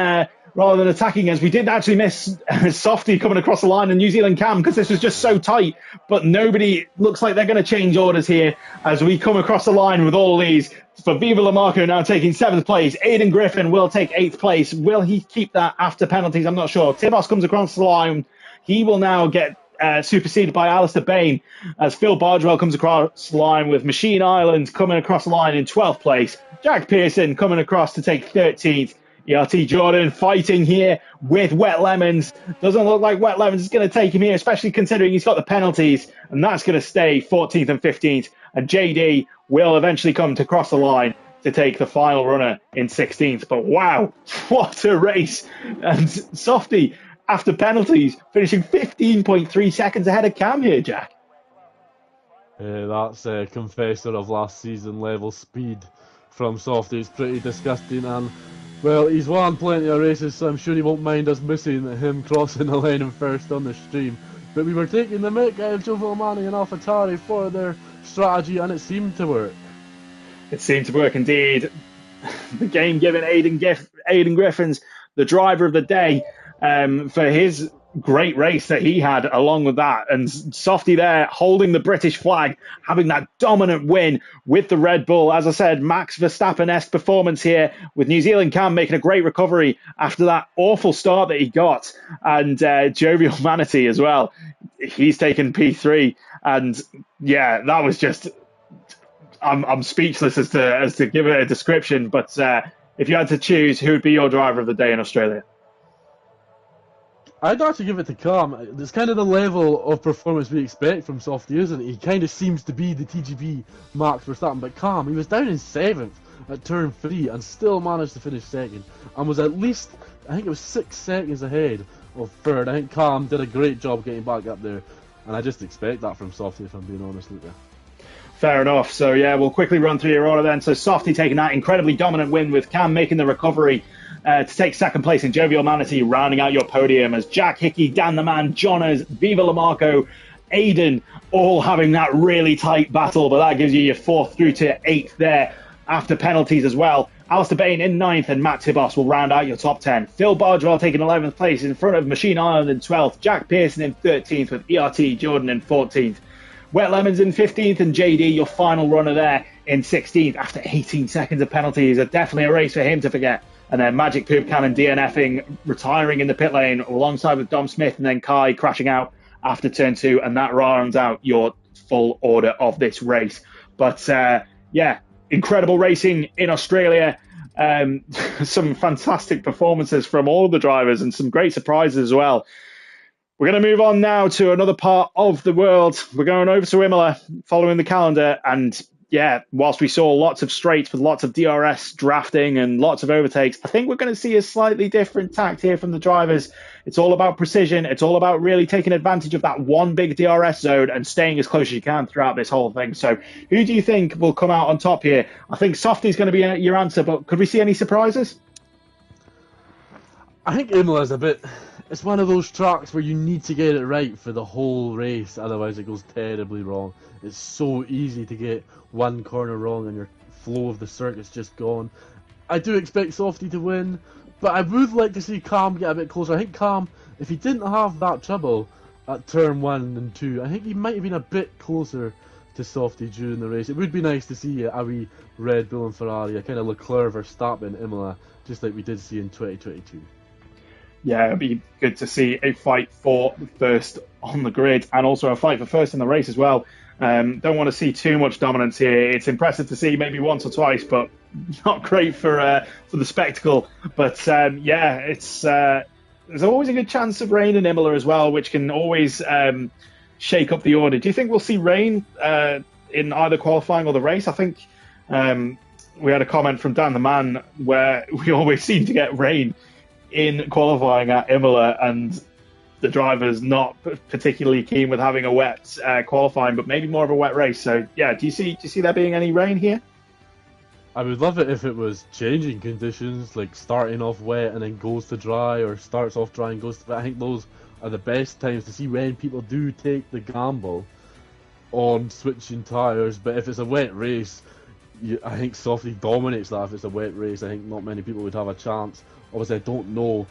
attacking, as we did actually miss Softy coming across the line in New Zealand Cam because this was just so tight. But nobody looks like they're going to change orders here as we come across the line with all these. For Viva La Marco now taking 7th place. Aidan Griffin will take 8th place. Will he keep that after penalties? I'm not sure. Tibos comes across the line. He will now get superseded by Alistair Bain as Phil Bardwell comes across the line with Machine Island coming across the line in 12th place. Jack Pearson coming across to take 13th ERT Jordan fighting here with Wet Lemons. Doesn't look like Wet Lemons is going to take him here, especially considering he's got the penalties, and that's going to stay 14th and 15th. And JD will eventually come to cross the line to take the final runner in 16th. But wow, what a race. And Softy, after penalties, finishing 15.3 seconds ahead of Cam here, Jack. That's a confessor of last season level speed from Softy. It's pretty disgusting, and well, he's won plenty of races, so I'm sure he won't mind us missing him crossing the line in first on the stream. But we were taking the mick out of Joe Mani and AlphaTauri for their strategy, and it seemed to work. It seemed to work indeed. The game giving Aidan Griffins the driver of the day for his great race that he had along with that. And Softy there holding the British flag, having that dominant win with the Red Bull. As I said, Max Verstappen-esque performance here with New Zealand Cam making a great recovery after that awful start that he got. And Jovial Manatee as well. He's taken P3. And yeah, that was just... I'm speechless as to give it a description, but if you had to choose, who would be your driver of the day in Australia? I'd actually give it to Cam. It's kind of the level of performance we expect from Softy, isn't it? He kind of seems to be the TGP Max Verstappen, but Cam, he was down in 7th at turn 3 and still managed to finish 2nd and was at least, I think it was 6 seconds ahead of 3rd. I think Cam did a great job getting back up there, and I just expect that from Softy, if I'm being honest, Luca. Fair enough. So, yeah, we'll quickly run through your order then. So, Softy taking that incredibly dominant win with Cam making the recovery to take second place, in Jovial Manatee rounding out your podium as Jack Hickey, Dan the Man, Jonas, Viva Lamarco, Aidan all having that really tight battle. But that gives you your 4th through to 8th there after penalties as well. Alistair Bain in 9th and Matt Tibos will round out your top 10. Phil Bardwell taking 11th place in front of Machine Island in 12th. Jack Pearson in 13th with ERT Jordan in 14th. Wet Lemons in 15th and JD, your final runner there, in 16th after 18 seconds of penalties. Definitely a race for him to forget. And then Magic Poop Cannon DNFing, retiring in the pit lane alongside with Dom Smith, and then Kai crashing out after turn 2. And that rounds out your full order of this race. But yeah, incredible racing in Australia. Some fantastic performances from all of the drivers and some great surprises as well. We're going to move on now to another part of the world. We're going over to Imola, following the calendar. And yeah, whilst we saw lots of straights with lots of DRS drafting and lots of overtakes, I think we're going to see a slightly different tact here from the drivers. It's all about precision. It's all about really taking advantage of that one big DRS zone and staying as close as you can throughout this whole thing. So who do you think will come out on top here? I think Softy's going to be your answer, but could we see any surprises? I think Imola's a bit... It's one of those tracks where you need to get it right for the whole race, otherwise it goes terribly wrong. It's so easy to get one corner wrong and your flow of the circuit's just gone. I do expect Softy to win, but I would like to see Cam get a bit closer. I think Cam, if he didn't have that trouble at turn 1 and 2, I think he might have been a bit closer to Softy during the race. It would be nice to see a wee Red Bull and Ferrari, a kind of Leclerc Verstappen Imola, just like we did see in 2022. Yeah, it'd be good to see a fight for first on the grid and also a fight for first in the race as well. Don't want to see too much dominance here. It's impressive to see maybe once or twice, but not great for the spectacle. But yeah, it's there's always a good chance of rain in Imola as well, which can always shake up the order. Do you think we'll see rain in either qualifying or the race? I think we had a comment from Dan the Man where we always seem to get rain in qualifying at Imola, and the driver's not particularly keen with having a wet qualifying, but maybe more of a wet race. So yeah, do you see there being any rain here? I would love it if it was changing conditions, like starting off wet and then goes to dry, or starts off dry and goes to wet. I think those are the best times to see when people do take the gamble on switching tyres. But if it's a wet race, I think Softy dominates that. If it's a wet race, I think not many people would have a chance. Obviously, I don't know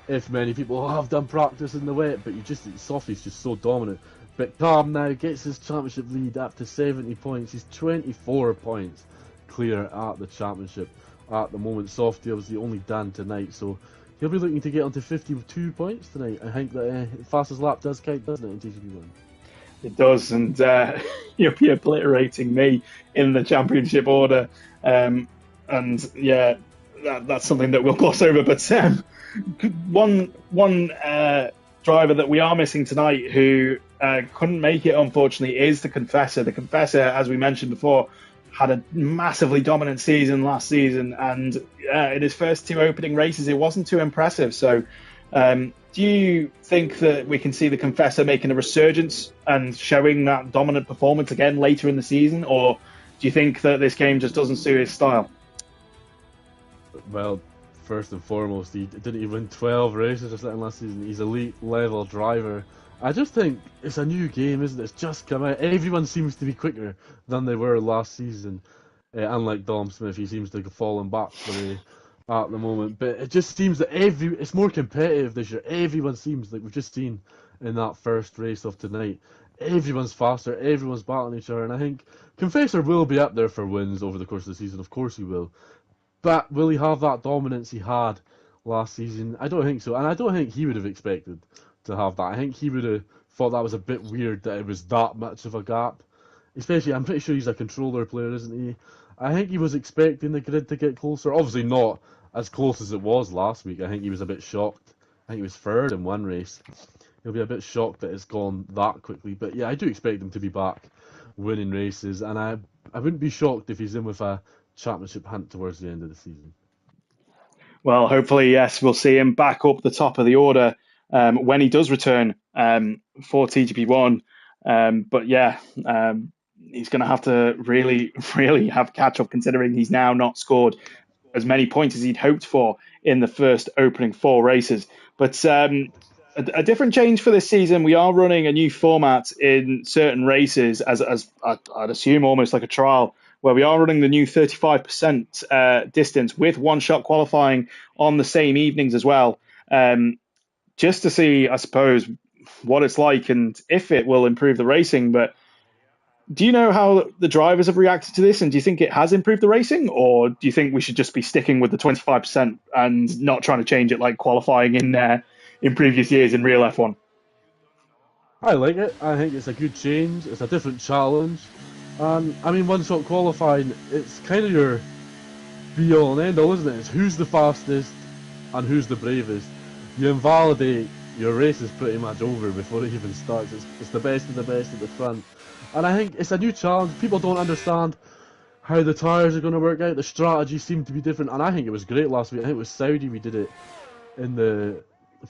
if many people have done practice in the wet, but Softy's just so dominant. But Cam now gets his championship lead up to 70 points. He's 24 points clear at the championship at the moment. Softy was the only Dan tonight, so he'll be looking to get onto 52 points tonight. I think that fastest lap does count, doesn't it, in TCP1? It does, and you'll be obliterating me in the championship order. And yeah, that's something that we'll gloss over. But one driver that we are missing tonight who couldn't make it, unfortunately, is the Confessor. The Confessor, as we mentioned before, had a massively dominant season last season, and in his first two opening races, it wasn't too impressive. So, do you think that we can see the Confessor making a resurgence and showing that dominant performance again later in the season, or do you think that this game just doesn't suit his style? Well, first and foremost, he didn't even win 12 races or something last season. He's elite level driver. I just think it's a new game, isn't it? It's just come out. Everyone seems to be quicker than they were last season. Unlike Dom Smith, he seems to have fallen back for at the moment. But it just seems that it's more competitive this year. Everyone seems like we've just seen in that first race of tonight. Everyone's faster, everyone's battling each other, and I think Confessor will be up there for wins over the course of the season. Of course he will. But will he have that dominance he had last season? I don't think so, and I don't think he would have expected to have that. I think he would have thought that was a bit weird that it was that much of a gap. Especially, I'm pretty sure he's a controller player, isn't he? I think he was expecting the grid to get closer. Obviously not as close as it was last week. I think he was a bit shocked. I think he was third in one race. He'll be a bit shocked that it's gone that quickly. But yeah, I do expect him to be back winning races, and I wouldn't be shocked if he's in with a championship hunt towards the end of the season. Well, hopefully, yes, we'll see him back up the top of the order when he does return for TGP1. But yeah, he's going to have to really, really have catch up, considering he's now not scored as many points as he'd hoped for in the first opening four races. But a different change for this season. We are running a new format in certain races, as I'd assume almost like a trial, where we are running the new 35% distance with one-shot qualifying on the same evenings as well, just to see, I suppose, what it's like and if it will improve the racing. But do you know how the drivers have reacted to this, and do you think it has improved the racing, or do you think we should just be sticking with the 25% and not trying to change it like qualifying in previous years in real F1? I like it. I think it's a good change. It's a different challenge. I mean, one-shot qualifying, it's kind of your be-all and end-all, isn't it? It's who's the fastest and who's the bravest. You invalidate, your race is pretty much over before it even starts. It's the best of the best at the front. And I think it's a new challenge. People don't understand how the tyres are going to work out. The strategies seem to be different. And I think it was great last week. I think it was Saudi we did it in the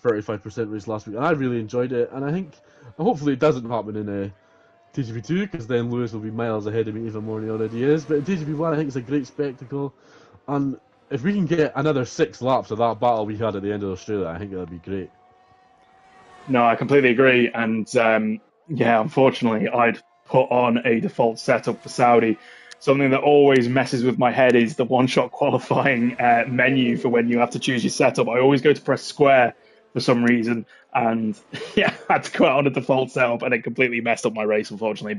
35% race last week. And I really enjoyed it. And I think, hopefully it doesn't happen in TGP2, because then Lewis will be miles ahead of me even more than he already is. But in TGP1, I think it's a great spectacle. And if we can get another 6 laps of that battle we had at the end of Australia, I think that would be great. No, I completely agree. And yeah, unfortunately, I'd put on a default setup for Saudi. Something that always messes with my head is the one-shot qualifying menu for when you have to choose your setup. I always go to press square for some reason, and yeah, I had to go out on a default setup, and it completely messed up my race, unfortunately.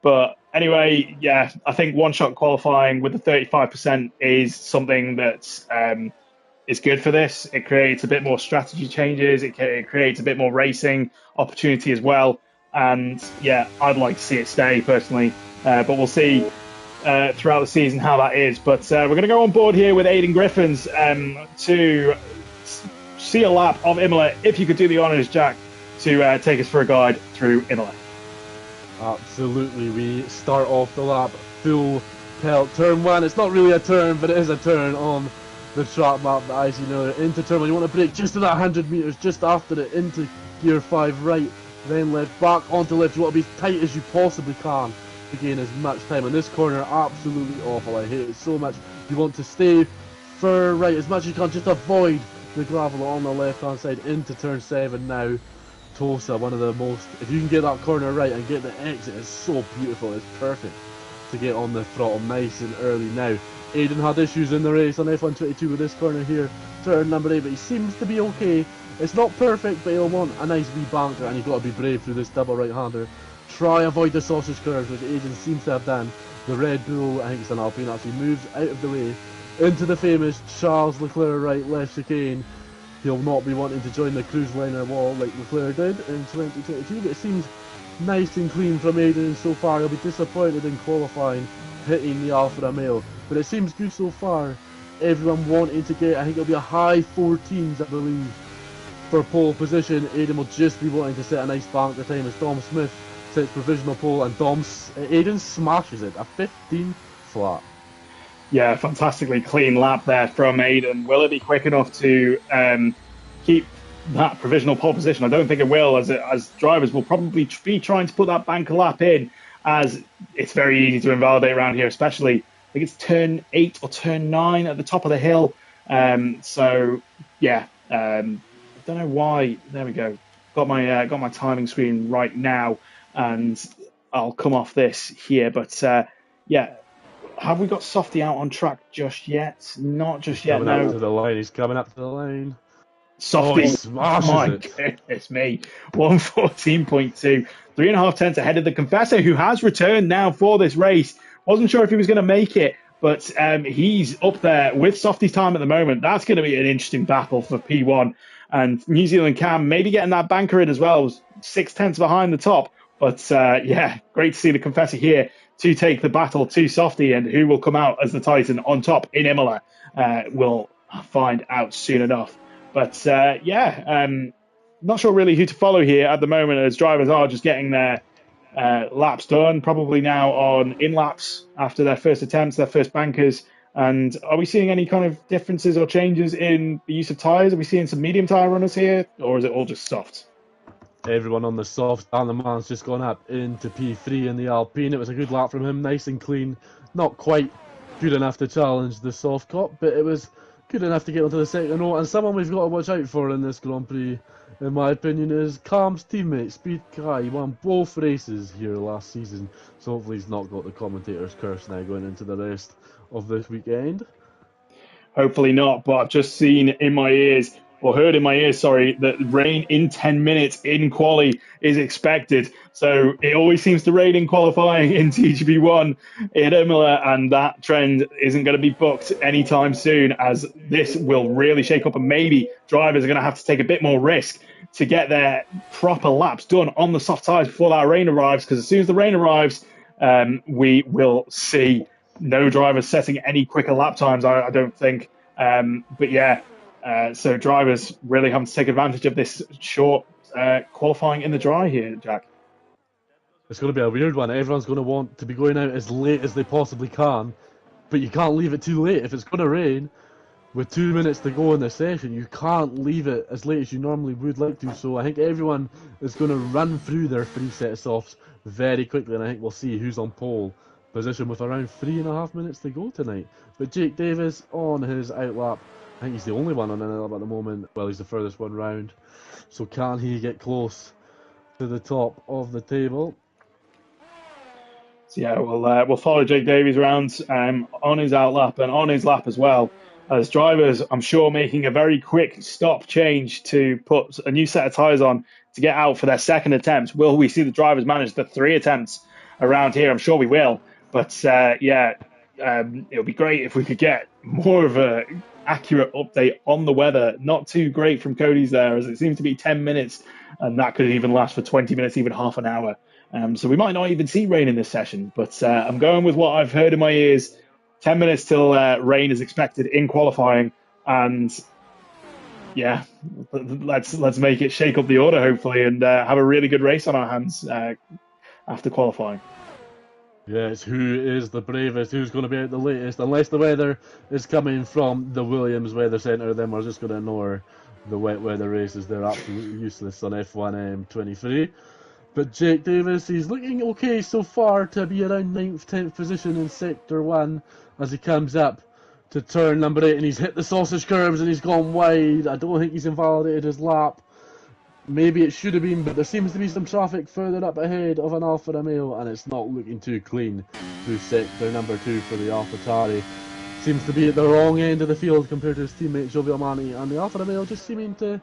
But anyway, yeah, I think one-shot qualifying with the 35% is something that is good for this. It creates a bit more strategy changes. It creates a bit more racing opportunity as well. And yeah, I'd like to see it stay personally, but we'll see throughout the season how that is. But we're going to go on board here with Aidan Griffiths to see a lap of Imola. If you could do the honours, Jack, to take us for a guide through Imola. Absolutely, we start off the lap full pelt. Turn 1, it's not really a turn, but it is a turn on the track map that I see now. Into turn 1, you want to brake just to that 100 metres, just after it, into gear 5 right, then left, back onto left. You want to be as tight as you possibly can to gain as much time. And this corner, absolutely awful. I hate it so much. You want to stay far right as much as you can, just avoid the gravel on the left hand side. Into turn 7 now. Tosa, one of the most, if you can get that corner right and get the exit, it's so beautiful. It's perfect to get on the throttle nice and early now. Aidan had issues in the race on F122 with this corner here, turn number 8, but he seems to be okay. It's not perfect, but he'll want a nice wee banker, and you've got to be brave through this double right-hander. Try avoid the sausage curves, which Aidan seems to have done. The Red Bull, I think it's an Alpine, actually moves out of the way into the famous Charles Leclerc right left chicane. He'll not be wanting to join the cruise liner wall like Leclerc did in 2022, but it seems nice and clean from Aidan so far. He'll be disappointed in qualifying, hitting the Alfa Romeo, but it seems good so far. everyone wanting to get, I think it'll be a high 14s, I believe, for pole position. Aiden will just be wanting to set a nice bank the time as Dom Smith sets provisional pole, and Aiden smashes it, a 15 flat. Yeah, fantastically clean lap there from Aiden. Will it be quick enough to keep that provisional pole position? I don't think it will, as drivers will probably be trying to put that banker lap in, as it's very easy to invalidate around here, especially I think it's turn 8 or turn 9 at the top of the hill. So yeah, I don't know why. There we go. Got my timing screen right now, and I'll come off this here. But yeah, have we got Softy out on track just yet? Not just yet, Coming up to no. the line, he's coming up to the line. Softy, He smashes my it. goodness me, 114.2, 3.5 tenths ahead of the Confessor, who has returned now for this race. Wasn't sure if he was going to make it, but he's up there with Softy's time at the moment. That's going to be an interesting battle for P1. And New Zealand Cam maybe getting that banker in as well, 6 tenths behind the top. But yeah, great to see the Confessor here to take the battle to Softy, and who will come out as the Titan on top in Imola. We'll find out soon enough. But yeah, not sure really who to follow here at the moment, as drivers are just getting their laps done, probably now on in laps after their first attempts, their first bankers. And are we seeing any kind of differences or changes in the use of tyres? Are we seeing some medium tyre runners here, or is it all just soft? Everyone on the soft, and the man's just gone up into P3 in the Alpine. It was a good lap from him, nice and clean. Not quite good enough to challenge the soft cop, but it was good enough to get onto the second row. And someone we've got to watch out for in this Grand Prix, in my opinion, is Cam's teammate, Speed Kai. He won both races here last season, so hopefully he's not got the commentator's curse now going into the rest of this weekend. Hopefully not, but I've just seen in my ears, or heard in my ears, sorry, that rain in 10 minutes in quali is expected. So it always seems to rain in qualifying in TGP1 in Imola, and that trend isn't going to be booked anytime soon, as this will really shake up, and maybe drivers are going to have to take a bit more risk to get their proper laps done on the soft tyres before that rain arrives, because as soon as the rain arrives, we will see no drivers setting any quicker lap times, I don't think. But yeah, so drivers really having to take advantage of this short qualifying in the dry here, Jack. It's going to be a weird one. Everyone's going to want to be going out as late as they possibly can, but you can't leave it too late. If it's going to rain, with 2 minutes to go in the session, you can't leave it as late as you normally would like to. So I think everyone is going to run through their free set of softs very quickly, and I think we'll see who's on pole position with around 3.5 minutes to go tonight. But Jake Davis on his outlap. I think he's the only one on an outlap at the moment. Well, he's the furthest one round. So can he get close to the top of the table? So yeah, we'll follow Jake Davies around on his outlap and on his lap as well, as drivers, I'm sure, making a very quick stop change to put a new set of tyres on to get out for their second attempt. Will we see the drivers manage the 3 attempts around here? I'm sure we will. But yeah, it would be great if we could get more of a accurate update on the weather. Not too great from Cody's there, as it seems to be 10 minutes, and that could even last for 20 minutes, even half an hour. So we might not even see rain in this session. But I'm going with what I've heard in my ears. 10 minutes till rain is expected in qualifying, and yeah, let's make it shake up the order, hopefully, and have a really good race on our hands after qualifying. Yes, who is the bravest? Who's going to be out the latest? Unless the weather is coming from the Williams Weather Centre, then we're just going to ignore the wet weather races. They're absolutely useless on F1 23. But Jake Davis, he's looking okay so far to be around 9th, 10th position in Sector 1 as he comes up to turn number 8, and he's hit the sausage curbs and he's gone wide. I don't think he's invalidated his lap. Maybe it should have been, but there seems to be some traffic further up ahead of an Alfa Romeo, and it's not looking too clean through sector number 2 for the AlphaTauri. Seems to be at the wrong end of the field compared to his teammate Jovial Mani, and the Alfa Romeo just seeming to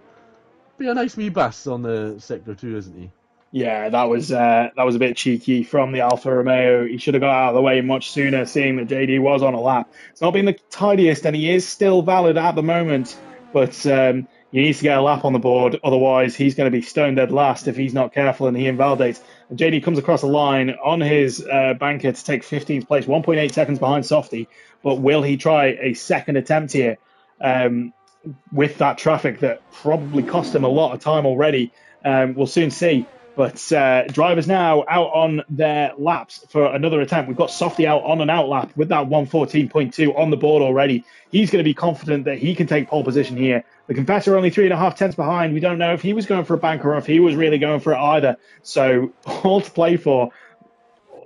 be a nice wee bus on the sector 2, isn't he? Yeah, that was a bit cheeky from the Alfa Romeo. He should have got out of the way much sooner, seeing that JD was on a lap. It's not been the tidiest, and he is still valid at the moment. But He needs to get a lap on the board, otherwise he's going to be stone dead last if he's not careful and he invalidates. And JD comes across the line on his banker to take 15th place, 1.8 seconds behind Softy. But will he try a second attempt here with that traffic that probably cost him a lot of time already? We'll soon see. But drivers now out on their laps for another attempt. We've got Softy out on an out lap with that 114.2 on the board already. He's going to be confident that he can take pole position here. The Confessor only 3.5 tenths behind. We don't know if he was going for a banker or if he was really going for it either. So all to play for.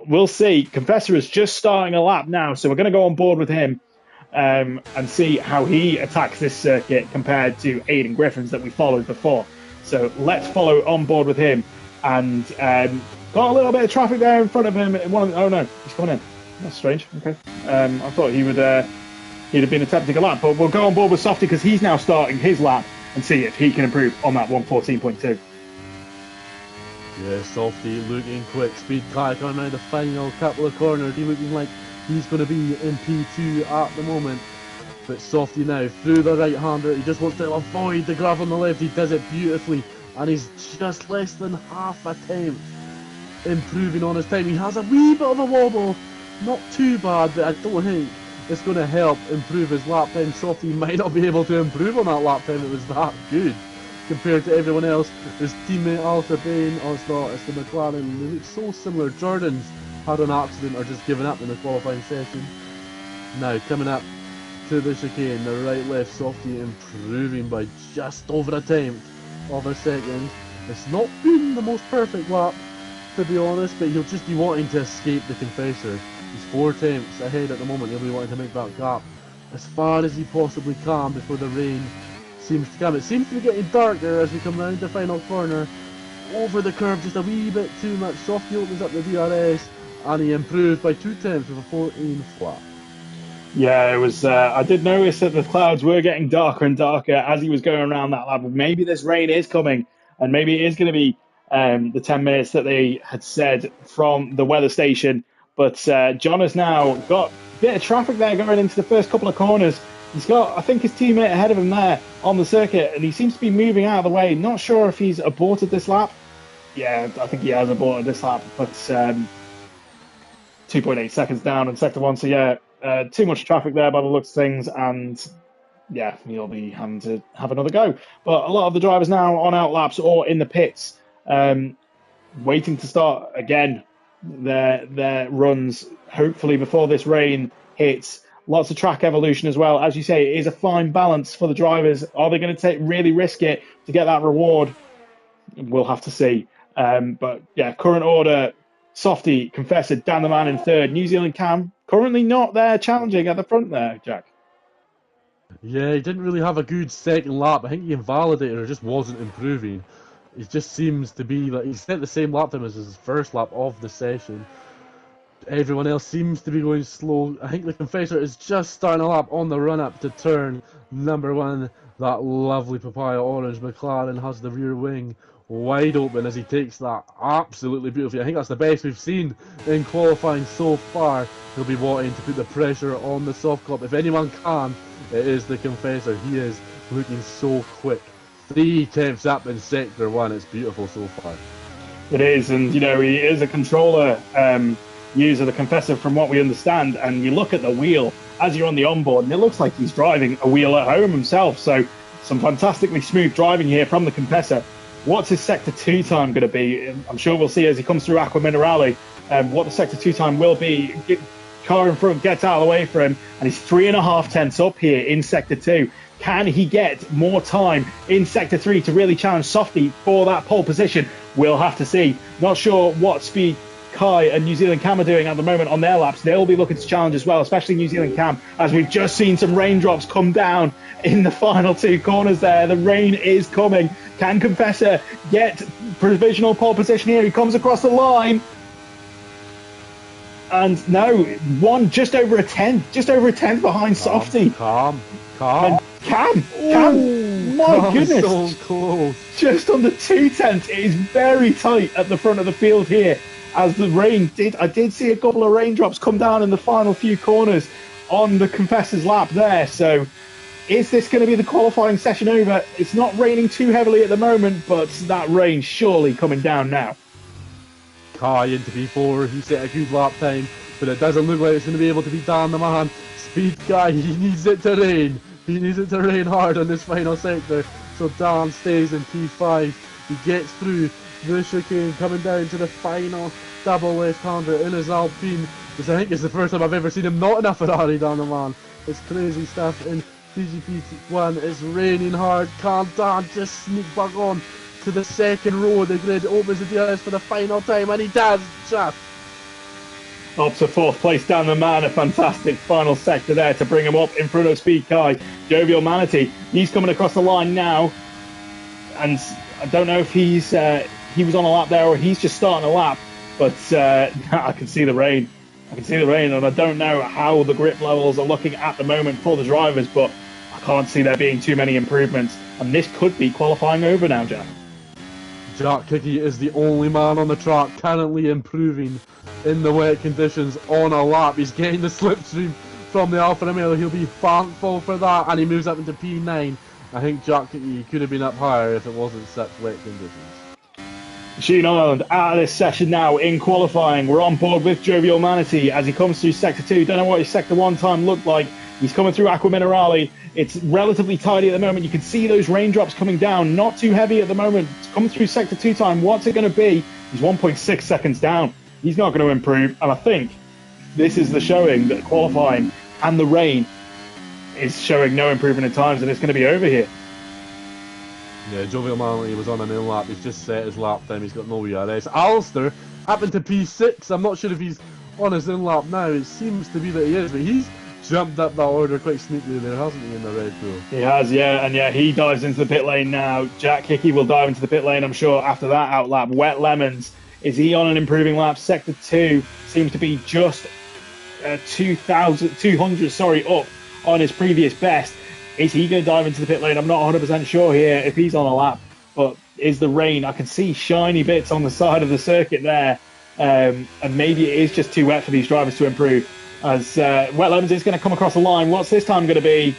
We'll see. Confessor is just starting a lap now, so we're going to go on board with him and see how he attacks this circuit compared to Aidan Griffin's that we followed before. So let's follow on board with him. And got a little bit of traffic there in front of him. Oh no, he's coming in. That's strange. Okay. I thought he'd have been attempting a lap, but we'll go on board with Softy because he's now starting his lap and see if he can improve on that 114.2. Yeah, Softy looking quick. Speed car coming around the final couple of corners. He looking like he's going to be in P2 at the moment. But Softy now through the right-hander. He just wants to avoid the grab on the left. He does it beautifully. And he's just less than half a tenth improving on his time. He has a wee bit of a wobble, not too bad, but I don't think it's going to help improve his lap time. Softy might not be able to improve on that lap time. It was that good compared to everyone else. His teammate Arthur Bain, oh it's not, it's the McLaren. They look so similar. Jordan's had an accident or just given up in the qualifying session. Now coming up to the chicane, the right-left, Softy improving by just over a tenth of a second. It's not been the most perfect lap, to be honest, but he'll just be wanting to escape the Confessor. He's 4 tenths ahead at the moment. He'll be wanting to make that gap as far as he possibly can before the rain seems to come. It seems to be getting darker as we come round the final corner. Over the curve just a wee bit too much. Softy opens up the DRS and he improves by 2 tenths with a 14 flat. Yeah, it was. I did notice that the clouds were getting darker and darker as he was going around that lap. Maybe this rain is coming, and maybe it is going to be the 10 minutes that they had said from the weather station. But John has now got a bit of traffic there going into the first couple of corners. He's got, I think, his teammate ahead of him there on the circuit, and he seems to be moving out of the way. Not sure if he's aborted this lap. Yeah, I think he has aborted this lap, but 2.8 seconds down in sector 1. So yeah. Too much traffic there by the looks of things, and yeah, he'll be having to have another go. But a lot of the drivers now on out laps or in the pits, waiting to start again their runs, hopefully before this rain hits. Lots of track evolution as well. As you say, it is a fine balance for the drivers. Are they going to really risk it to get that reward? We'll have to see. But yeah, current order: Softy, Confessor, Dan the Man in third, New Zealand Cam currently not there challenging at the front there, Jack. Yeah, he didn't really have a good second lap. I think he invalidated or just wasn't improving. It just seems to be like he set the same lap time as his first lap of the session. Everyone else seems to be going slow. I think the Confessor is just starting a lap on the run up to turn number 1. That lovely papaya orange McLaren has the rear wing wide open as he takes that absolutely beautifully. I think that's the best we've seen in qualifying so far. He'll be wanting to put the pressure on the soft cop. If anyone can, it is the Confessor. He is looking so quick. 3 tenths up in sector 1. It's beautiful so far. It is, and you know, he is a controller user, the Confessor, from what we understand. And you look at the wheel as you're on the onboard, and it looks like he's driving a wheel at home himself. So some fantastically smooth driving here from the Confessor. What's his sector 2 time going to be? I'm sure we'll see as he comes through Aqua Minerale what the sector 2 time will be. Car in front gets out of the way for him, and he's 3.5 tenths up here in sector 2. Can he get more time in sector 3 to really challenge Softy for that pole position? We'll have to see. Not sure what speed Kai and New Zealand Cam are doing at the moment on their laps. They'll be looking to challenge as well, especially New Zealand Cam, as we've just seen some raindrops come down in the final 2 corners there. The rain is coming. Can Confessor get provisional pole position here? He comes across the line. And no, just over a tenth behind Softy. Calm. And Cam, my goodness, so close. Just under 2 tenths. It is very tight at the front of the field here. As the rain I did see a couple of raindrops come down in the final few corners on the Confessor's lap there. So Is this going to be the qualifying session over? It's not raining too heavily at the moment, but that rain surely coming down now. Kai into P4, he set a good lap time, but it doesn't look like it's going to be able to be Dan the man. Speed Guy, he needs it to rain. He needs it to rain hard on this final sector. So Dan stays in P5. He gets through the chicane, coming down to the final double left-hander in his Alpine. This I think is the first time I've ever seen him not in a Ferrari, Dan the man. It's crazy stuff in DGP1. It's raining hard. Can't Dan just sneak back on to the second row of the grid, opens the DRS for the final time, and he does just. Up to fourth place, Dan the man, a fantastic final sector there to bring him up in front of Speed Kai. Jovial Manatee, he's coming across the line now, and I don't know if he was on a lap there or he's just starting a lap, but I can see the rain. I can see the rain, and I don't know how the grip levels are looking at the moment for the drivers, but I can't see there being too many improvements, and this could be qualifying over now, Jack. Jack Hickey is the only man on the track currently improving in the wet conditions on a lap. He's getting the slipstream from the Alfa Romeo. He'll be thankful for that, and he moves up into P9. I think Jack Hickey could have been up higher if it wasn't such wet conditions. Sheen Ireland out of this session now in qualifying. We're on board with Jovial Manatee as he comes through Sector 2. Don't know what his Sector 1 time looked like. He's coming through Aqua Minerale. It's relatively tidy at the moment. You can see those raindrops coming down. Not too heavy at the moment. It's coming through Sector 2 time. What's it going to be? He's 1.6 seconds down. He's not going to improve. And I think this is the showing that qualifying and the rain is showing no improvement in times, and it's going to be over here. Yeah, Jovial Manatee was on an in-lap. He's just set his lap time. He's got no ERS. Alistair happened to P6. I'm not sure if he's on his in-lap now. It seems to be that he is, but he's jumped up that order quite sneakily there, hasn't he, in the Red Bull? He has, yeah, and yeah, he dives into the pit lane now. Jack Hickey will dive into the pit lane, I'm sure, after that outlap. Wet Lemons, is he on an improving lap? Sector 2 seems to be just 200 up on his previous best. Is he going to dive into the pit lane? I'm not 100% sure here if he's on a lap, but is the rain? I can see shiny bits on the side of the circuit there, and maybe it is just too wet for these drivers to improve. As Wet Lemons is going to come across the line. What's this time going to be?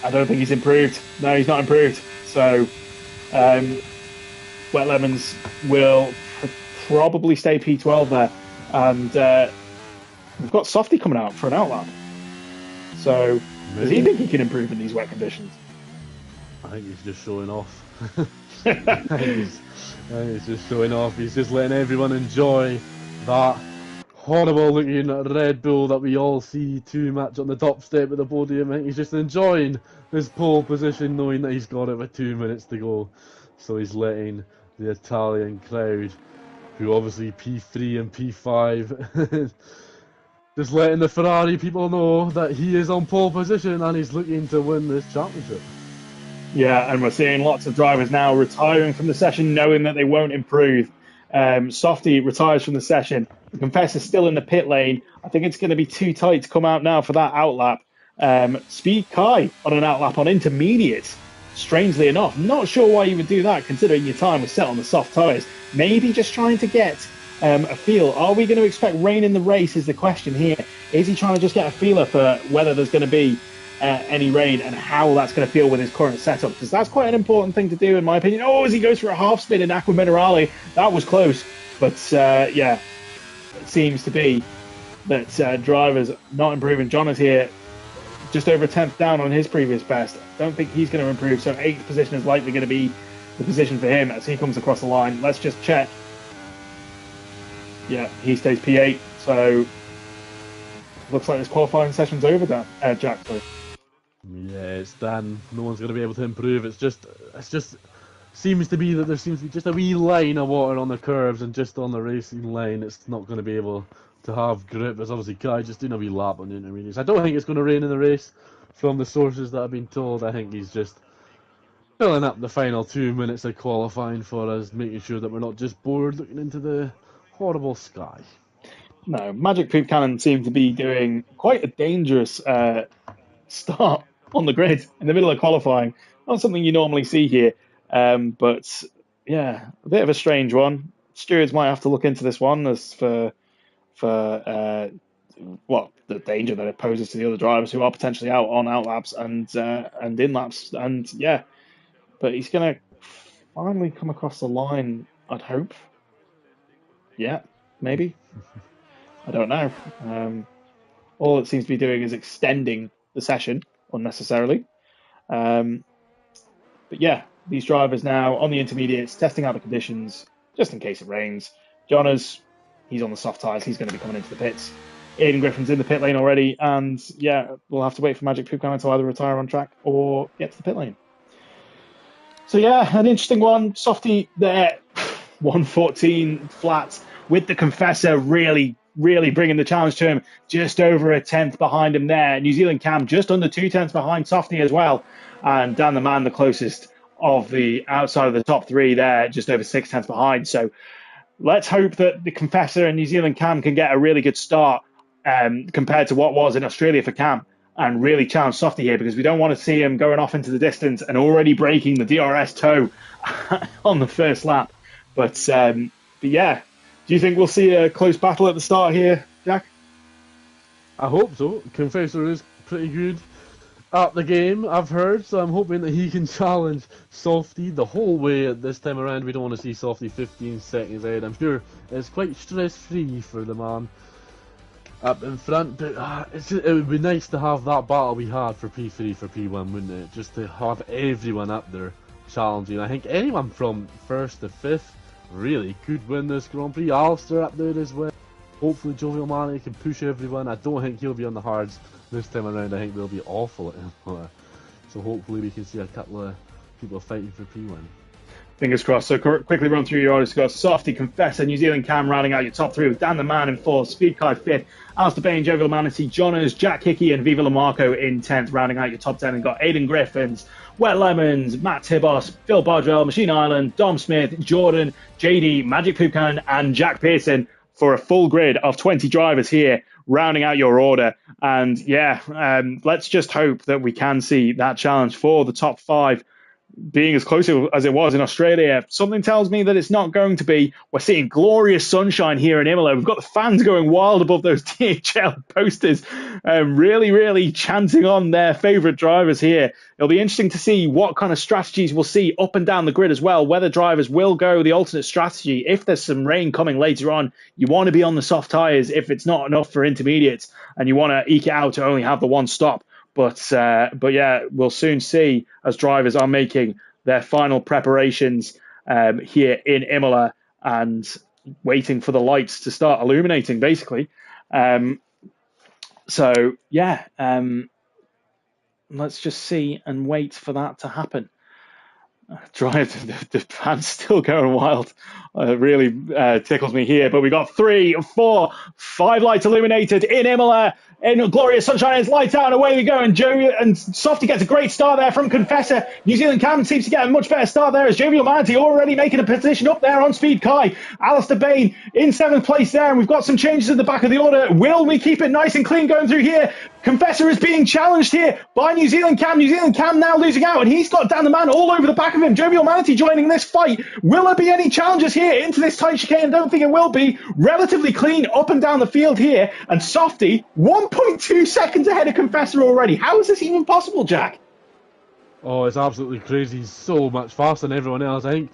I don't think he's improved. No, he's not improved. So Wet Lemons will probably stay P12 there. And we've got Softy coming out for an outlap. So does he think he can improve in these wet conditions? I think he's just showing off. I think he's just showing off. He's just letting everyone enjoy that horrible looking Red Bull that we all see too much on the top step of the podium. I think he's just enjoying his pole position, knowing that he's got it with 2 minutes to go. So he's letting the Italian crowd, who obviously P3 and P5, just letting the Ferrari people know that he is on pole position and he's looking to win this championship. Yeah, and we're seeing lots of drivers now retiring from the session, knowing that they won't improve. Softy retires from the session. The Confessor's still in the pit lane. I think it's going to be too tight to come out now for that outlap. Speed Kai on an outlap on intermediate. Strangely enough, not sure why you would do that, considering your time was set on the soft tyres. Maybe just trying to get a feel. Are we going to expect rain in the race is the question here. Is he trying to just get a feeler for whether there's going to be any rain and how that's going to feel with his current setup? Because that's quite an important thing to do, in my opinion. Oh, as he goes for a half spin in Aqua Minerale, that was close. But yeah, it seems to be that drivers not improving. John is here just over a tenth down on his previous best. Don't think he's going to improve, so 8th position is likely going to be the position for him as he comes across the line. Let's just check. Yeah, he stays P8, so looks like this qualifying session's over, Jack. So. Yeah, it's done. No one's going to be able to improve. It's just seems to be that there seems to be just a wee line of water on the curves, and just on the racing line, it's not going to be able to have grip. It's obviously Kai just doing a wee lap on the intermediates. I don't think it's going to rain in the race from the sources that I've been told. I think he's just filling up the final 2 minutes of qualifying for us, making sure that we're not just bored looking into the horrible sky. No, Magic Poop Cannon seemed to be doing quite a dangerous start on the grid in the middle of qualifying. Not something you normally see here, but yeah, a bit of a strange one. Stewards might have to look into this one as for well, the danger that it poses to the other drivers who are potentially out on out laps and in laps. And yeah, but he's going to finally come across the line, I'd hope. Yeah, maybe. I don't know. All it seems to be doing is extending the session unnecessarily. Um, but yeah, these drivers now on the intermediates, testing out the conditions just in case it rains. Jonas, he's on the soft tyres. He's going to be coming into the pits. Aiden Griffin's in the pit lane already. And yeah, we'll have to wait for Magic Pukan to either retire on track or get to the pit lane. So yeah, an interesting one. Softy there, 114 flat with the Confessor really bringing the challenge to him. Just over a tenth behind him there. New Zealand Cam just under 2 tenths behind Softy as well. And Dan the Man, the closest of the outside of the top three there, just over 6 tenths behind. So let's hope that the Confessor and New Zealand Cam can get a really good start compared to what was in Australia for Cam and really challenge Softy here, because we don't want to see him going off into the distance and already breaking the DRS toe on the first lap. But yeah, do you think we'll see a close battle at the start here, Jack? I hope so. Confessor is pretty good at the game, I've heard, so I'm hoping that he can challenge Softy the whole way this time around. We don't want to see Softy 15 seconds ahead. I'm sure it's quite stress-free for the man up in front, but it would be nice to have that battle we had for P3 for P1, wouldn't it? Just to have everyone up there challenging. I think anyone from 1st to 5th really could win this Grand Prix. Alistair up there as well. Hopefully Jovial Manny can push everyone. I don't think he'll be on the hards this time around. I think they'll be awful at Imola. So hopefully we can see a couple of people fighting for P1. Fingers crossed. So quickly run through your orders. Got Softy, Confessor, New Zealand Cam rounding out your top three with Dan the Man in 4th, Speed Kai 5th, Alistair Bain, Jovial Manatee, Jonas, Jack Hickey and Viva Lamarco in 10th, rounding out your top 10. And got Aiden Griffins, Wet Lemons, Matt Tibos, Phil Bardwell, Machine Island, Dom Smith, Jordan, JD, Magic Pukan and Jack Pearson for a full grid of 20 drivers here rounding out your order. And yeah, let's just hope that we can see that challenge for the top 5 being as close as it was in Australia. Something tells me that it's not going to be. We're seeing glorious sunshine here in Imola. We've got the fans going wild above those DHL posters, really chanting on their favourite drivers here. It'll be interesting to see what kind of strategies we'll see up and down the grid as well, whether drivers will go the alternate strategy. If there's some rain coming later on, you want to be on the soft tyres if it's not enough for intermediates, and you want to eke it out to only have the one stop. But yeah, we'll soon see as drivers are making their final preparations here in Imola and waiting for the lights to start illuminating, basically. So yeah, let's just see and wait for that to happen. The fans still going wild. Really tickles me here. But we got 3, 4, 5 lights illuminated in Imola. In glorious sunshine, it's lights out and away we go. And Softy gets a great start there from Confessor. New Zealand Cam seems to get a much better start there as Jovial Manatee already making a position up there on Speed Kai. Alistair Bain in 7th place there, and we've got some changes at the back of the order. Will we keep it nice and clean going through here? Confessor is being challenged here by New Zealand Cam. New Zealand Cam now losing out, and he's got Dan the Man all over the back of him. Jovial Manatee joining this fight. Will there be any challenges here into this tight chicane? I don't think it will be. Relatively clean up and down the field here, and Softy 1.2 seconds ahead of Confessor already. How is this even possible, Jack? Oh, it's absolutely crazy. He's so much faster than everyone else. I think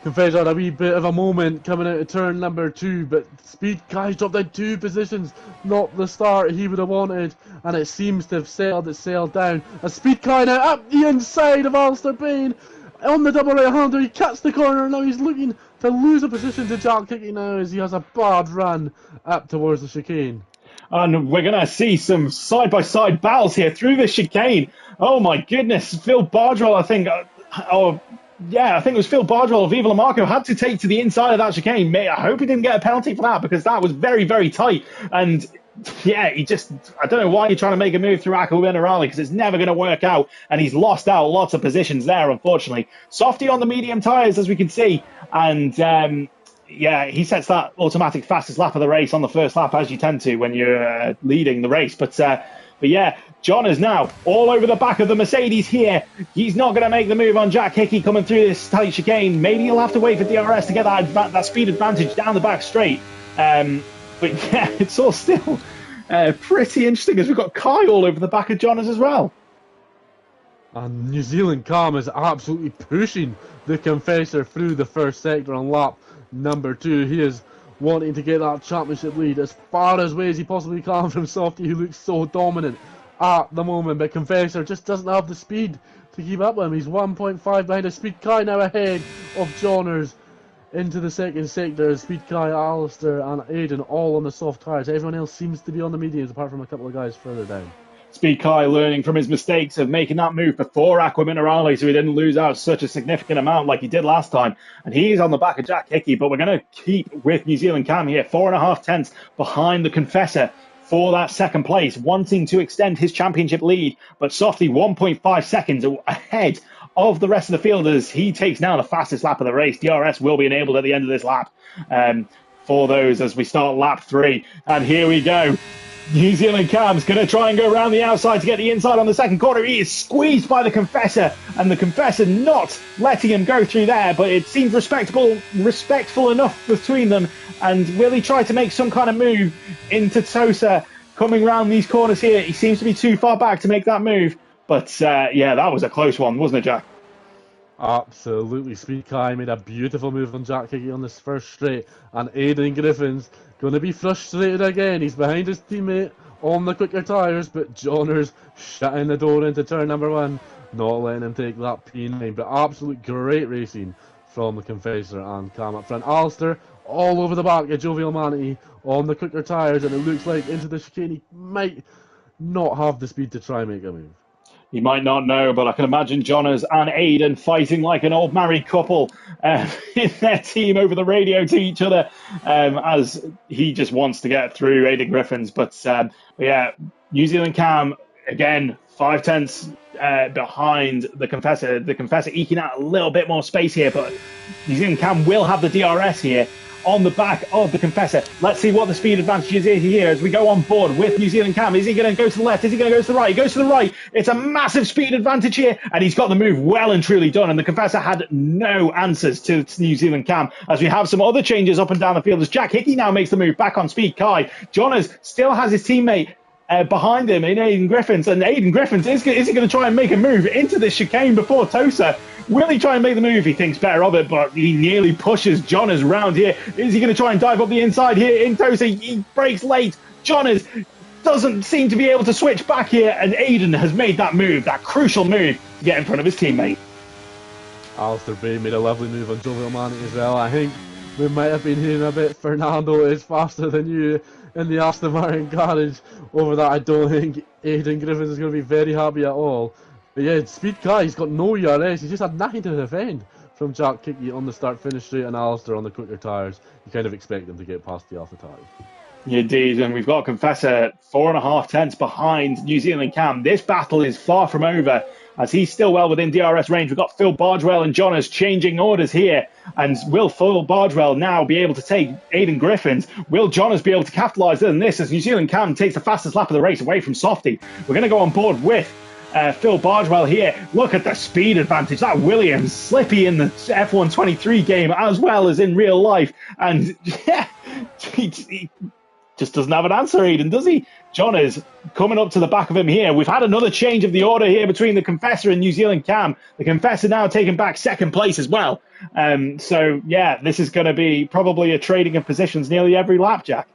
Confessor had a wee bit of a moment coming out of turn number 2, but Speed Kai's dropped down 2 positions, not the start he would have wanted, and it seems to have sailed down. And Speed Kai now up the inside of Alistair Bain on the double right-hander. He cuts the corner, and now he's looking to lose a position to Jack Hickey now as he has a bad run up towards the chicane. And we're going to see some side-by-side battles here through this chicane. Oh my goodness, Phil Bardwell, I think. I think it was Phil Bardwell of Viva Lamarco had to take to the inside of that chicane. I hope he didn't get a penalty for that, because that was very tight. And yeah, I don't know why you're trying to make a move through Aqua Minerale, because it's never going to work out. And he's lost out lots of positions there, unfortunately. Softy on the medium tyres, as we can see. And yeah, he sets that automatic fastest lap of the race on the first lap, as you tend to when you're leading the race. But yeah, John is now all over the back of the Mercedes here. He's not going to make the move on Jack Hickey coming through this tight chicane. Maybe he'll have to wait for DRS to get that speed advantage down the back straight. But yeah, it's all still Pretty interesting as we've got Kai all over the back of Jonas as well. And New Zealand Cam is absolutely pushing the Confessor through the first sector on lap number 2. He is wanting to get that championship lead as far away as he possibly can from Softy, who looks so dominant at the moment. But Confessor just doesn't have the speed to keep up with him. He's 1.5 behind a Speed Kai, now ahead of Johners into the second sector. Speed Kai, Alistair and Aiden all on the soft tyres. Everyone else seems to be on the mediums apart from a couple of guys further down. Speed Kai learning from his mistakes of making that move before Aqua Minerale so he didn't lose out such a significant amount like he did last time. And he's on the back of Jack Hickey, but we're going to keep with New Zealand Cam here, 4.5 tenths behind the Confessor for that second place, wanting to extend his championship lead. But Softy 1.5 seconds ahead of the rest of the field as he takes now the fastest lap of the race. DRS will be enabled at the end of this lap for those as we start lap 3. And here we go. New Zealand Cam's going to try and go around the outside to get the inside on the second corner. He is squeezed by the Confessor, and the Confessor not letting him go through there, but it seemed respectful enough between them. And will he try to make some kind of move into Tosa coming around these corners here? He seems to be too far back to make that move. But yeah, that was a close one, wasn't it, Jack? Absolutely. Speed Kai made a beautiful move on Jack Hickey on this first straight, and Aidan Griffin's going to be frustrated again. He's behind his teammate on the quicker tyres, but Johners shutting the door into turn number 1, not letting him take that P9. But absolute great racing from the Confessor and Cam up front. Alistair all over the back of Jovial Manatee on the quicker tyres, and it looks like into the chicane he might not have the speed to try and make a move. You might not know, but I can imagine Jonas and Aiden fighting like an old married couple in their team over the radio to each other as he just wants to get through Aiden Griffin's. But yeah, New Zealand Cam, again, 5 tenths behind the Confessor. The Confessor eking out a little bit more space here, but New Zealand Cam will have the DRS here on the back of the Confessor. Let's see what the speed advantage is here as we go on board with New Zealand Cam. Is he going to go to the left? Is he going to go to the right? He goes to the right. It's a massive speed advantage here, and he's got the move well and truly done. And the Confessor had no answers to New Zealand Cam as we have some other changes up and down the field as Jack Hickey now makes the move back on Speed Kai. Jonas still has his teammate behind him in Aiden Griffins, and Aiden Griffins is he going to try and make a move into this chicane before Tosa? Will he try and make the move? He thinks better of it, but he nearly pushes Jonas round here. Is he going to try and dive up the inside here in Tosa? He breaks late. Jonas doesn't seem to be able to switch back here, and Aiden has made that move, that crucial move, to get in front of his teammate. Alistair Bay made a lovely move on Jovial Manatee as well. I think we might have been hearing a bit, Fernando is faster than you in the Aston Martin garage. Over that, I don't think Aiden Griffiths is going to be very happy at all. But yeah, Speed Kai, he's got no ERS, he's just had nothing to defend from Jack Hickey on the start-finish straight and Alistair on the quicker tyres. You kind of expect him to get past the Alpha tyres. Indeed, and we've got Confessor 4.5 tenths behind New Zealand Cam. This battle is far from over as he's still well within DRS range. We've got Phil Bardwell and Jonas changing orders here. And will Phil Bardwell now be able to take Aiden Griffins? Will Jonas be able to capitalise on this as New Zealand Cam takes the fastest lap of the race away from Softy? We're going to go on board with Phil Bardwell here. Look at the speed advantage. That Williams, slippy in the F123 game as well as in real life. And yeah, he just doesn't have an answer, Aiden, does he? John is coming up to the back of him here. We've had another change of the order here between the Confessor and New Zealand Cam. The Confessor now taking back second place as well. So, yeah, this is going to be probably a trading of positions nearly every lap, Jack.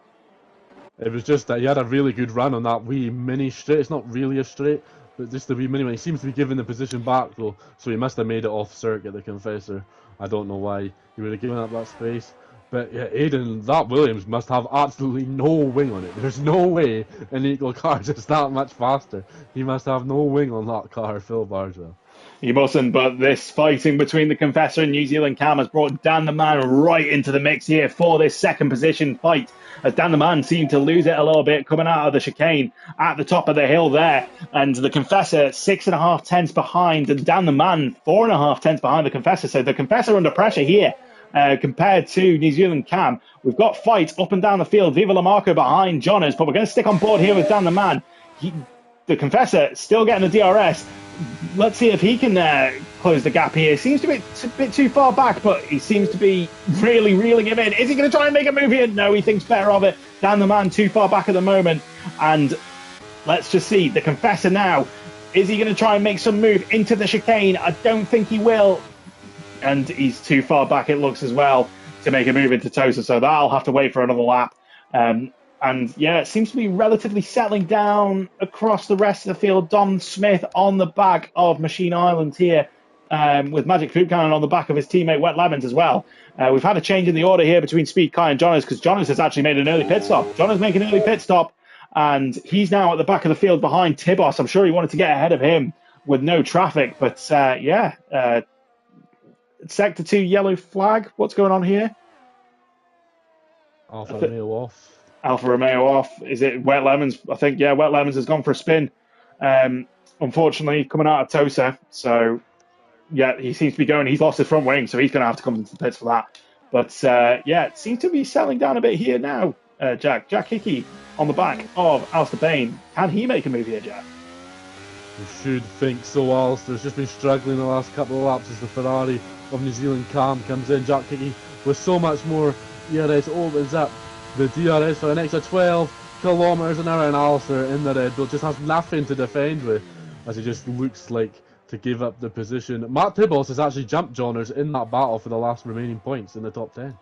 It was just that he had a really good run on that wee mini straight. It's not really a straight, but just a wee mini one. He seems to be giving the position back, though, so he must have made it off circuit, the Confessor. I don't know why he would have given up that space. But yeah, Aiden, that Williams must have absolutely no wing on it. There's no way an equal car is that much faster. He must have no wing on that car, Phil Bardwell. He mustn't, but this fighting between the Confessor and New Zealand Cam has brought Dan the Man right into the mix here for this second position fight, as Dan the Man seemed to lose it a little bit coming out of the chicane at the top of the hill there. And the Confessor 6.5 tenths behind, and Dan the Man 4.5 tenths behind the Confessor. So the Confessor under pressure here. Compared to New Zealand Cam. We've got fights up and down the field. Viva La Marco behind Jonas, but we're going to stick on board here with Dan the Man. the Confessor still getting the DRS. Let's see if he can close the gap here. Seems to be a bit too far back, but he seems to be really reeling him in. Is he going to try and make a move here? No, he thinks better of it. Dan the Man too far back at the moment. And let's just see. The Confessor now. Is he going to try and make some move into the chicane? I don't think he will. And he's too far back, it looks, as well, to make a move into Tosa. So that'll have to wait for another lap. And yeah, it seems to be relatively settling down across the rest of the field. Dom Smith on the back of Machine Island here, with Magic Poop Cannon on the back of his teammate Wet Lemons as well. We've had a change in the order here between Speed Kai and Jonas, because Jonas has actually made an early pit stop. Jonas making an early pit stop, and he's now at the back of the field behind Tibos. I'm sure he wanted to get ahead of him with no traffic, but Sector 2 yellow flag. What's going on here? Alfa Romeo off. Alfa Romeo off. Is it Wet Lemons? I think, yeah, Wet Lemons has gone for a spin. Unfortunately, coming out of Tosa. So, yeah, he seems to be going. He's lost his front wing, so he's going to have to come into the pits for that. But, yeah, it seems to be settling down a bit here now, Jack. Jack Hickey on the back of Alistair Bain. Can he make a move here, Jack? You should think so, Alistair's just been struggling the last couple of laps as the Ferrari of New Zealand Cam comes in. Jack Hickey with so much more ERS opens up the DRS for an extra 12 kilometres an hour, and Alistair in the Red Bull just has nothing to defend with, as he just looks like to give up the position. Matt Tibos has actually jumped Johners in that battle for the last remaining points in the top 10.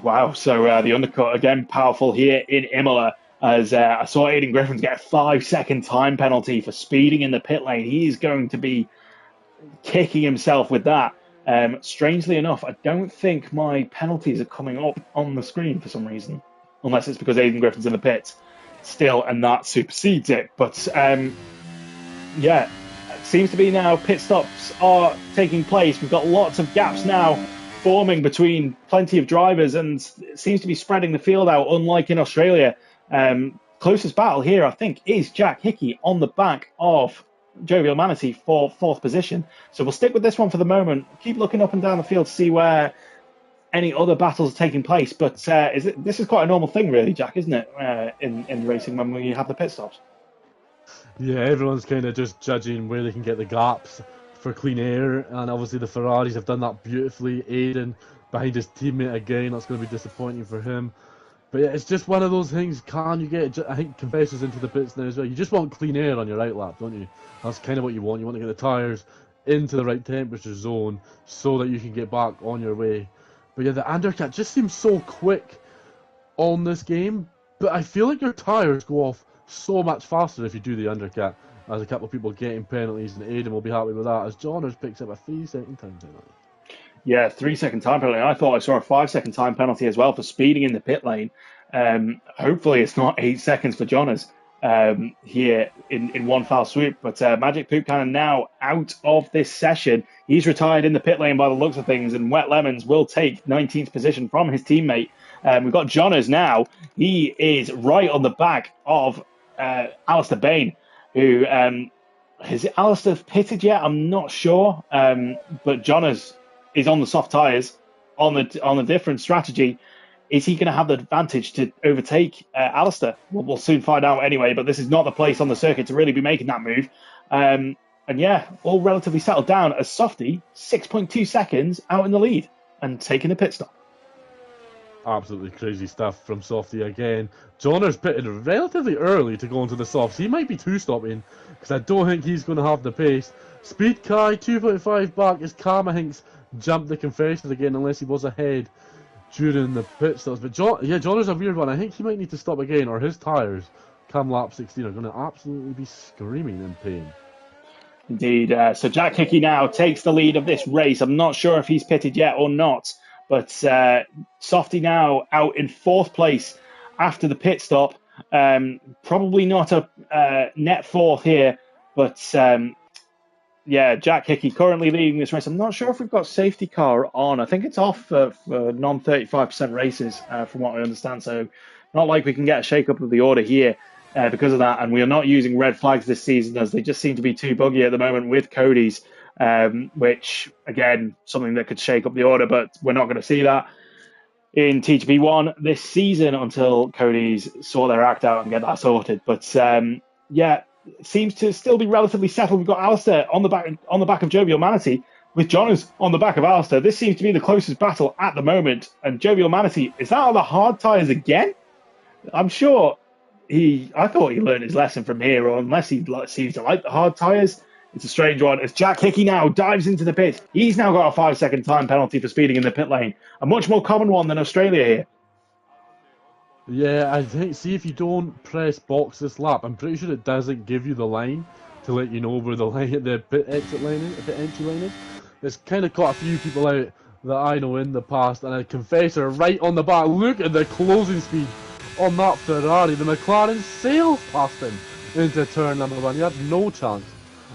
Wow, so the undercut again powerful here in Imola, as I saw Aidan Griffins get a 5-second time penalty for speeding in the pit lane. He's going to be kicking himself with that. Strangely enough, I don't think my penalties are coming up on the screen for some reason, unless it's because Aidan Griffin's in the pits still and that supersedes it. But yeah, it seems to be now pit stops are taking place. We've got lots of gaps now forming between plenty of drivers, and it seems to be spreading the field out, unlike in Australia. Closest battle here, I think, is Jack Hickey on the back of Jovial Manatee for 4th position. So we'll stick with this one for the moment. Keep looking up and down the field to see where any other battles are taking place. But this is quite a normal thing, really, Jack, isn't it, in racing when we have the pit stops? Yeah, everyone's kind of just judging where they can get the gaps for clean air, and obviously the Ferraris have done that beautifully. Aiden behind his teammate again, that's going to be disappointing for him. But yeah, it's just one of those things. Can you get, I think, Confessors into the pits now as well? You just want clean air on your right lap, don't you? That's kind of what you want. You want to get the tyres into the right temperature zone so that you can get back on your way. But yeah, the undercut just seems so quick on this game. But I feel like your tyres go off so much faster if you do the undercut. As a couple of people getting penalties, and Aiden will be happy with that, as Johners picks up a 3-second time penalty. Yeah, 3-second time penalty. I thought I saw a 5-second time penalty as well for speeding in the pit lane. Hopefully it's not 8 seconds for Jonas here in one foul swoop. But Magic Poop Cannon now out of this session. He's retired in the pit lane by the looks of things, and Wet Lemons will take 19th position from his teammate. We've got Jonas now. He is right on the back of Alistair Bain, who has Alistair pitted yet? I'm not sure. But Jonas is on the soft tyres, on the different strategy. Is he going to have the advantage to overtake Alistair? We'll soon find out anyway, but this is not the place on the circuit to really be making that move. And yeah, all relatively settled down as Softy, 6.2 seconds out in the lead and taking a pit stop. Absolutely crazy stuff from Softy again. Johners pitted relatively early to go into the softs. He might be two-stopping, because I don't think he's going to have the pace. Speed Kai, 2.5 back, as Kamahinks jumped the Confessors again, unless he was ahead during the pit stops. But Johnner's a weird one. I think he might need to stop again, or his tyres, come lap 16, are going to absolutely be screaming in pain. Indeed. So Jack Hickey now takes the lead of this race. I'm not sure if he's pitted yet or not, but Softy now out in 4th place after the pit stop. Probably not a net 4th here, but yeah, Jack Hickey currently leading this race. I'm not sure if we've got safety car on. I think it's off for non-35% races, from what I understand. So not like we can get a shake-up of the order here because of that. And we are not using red flags this season, as they just seem to be too buggy at the moment with Cody's, which, again, something that could shake up the order, but we're not going to see that in TGP1 this season until Cody's sort their act out and get that sorted. But yeah, seems to still be relatively settled. We've got Alistair on the back of Jovial Manatee, with Jonas on the back of Alistair. This seems to be the closest battle at the moment. And Jovial Manatee, is that on the hard tyres again? I'm sure I thought he learned his lesson from here, or unless he seems to like the hard tyres. It's a strange one. As Jack Hickey now dives into the pit, he's now got a 5-second time penalty for speeding in the pit lane. A much more common one than Australia here. Yeah, I think, see, if you don't press box this lap, I'm pretty sure it doesn't give you the line to let you know where the line, the pit exit line is, the entry line is. It's kind of caught a few people out that I know in the past, and a confessor right on the back. Look at the closing speed on that Ferrari. The McLaren sails past him into turn number 1. You have no chance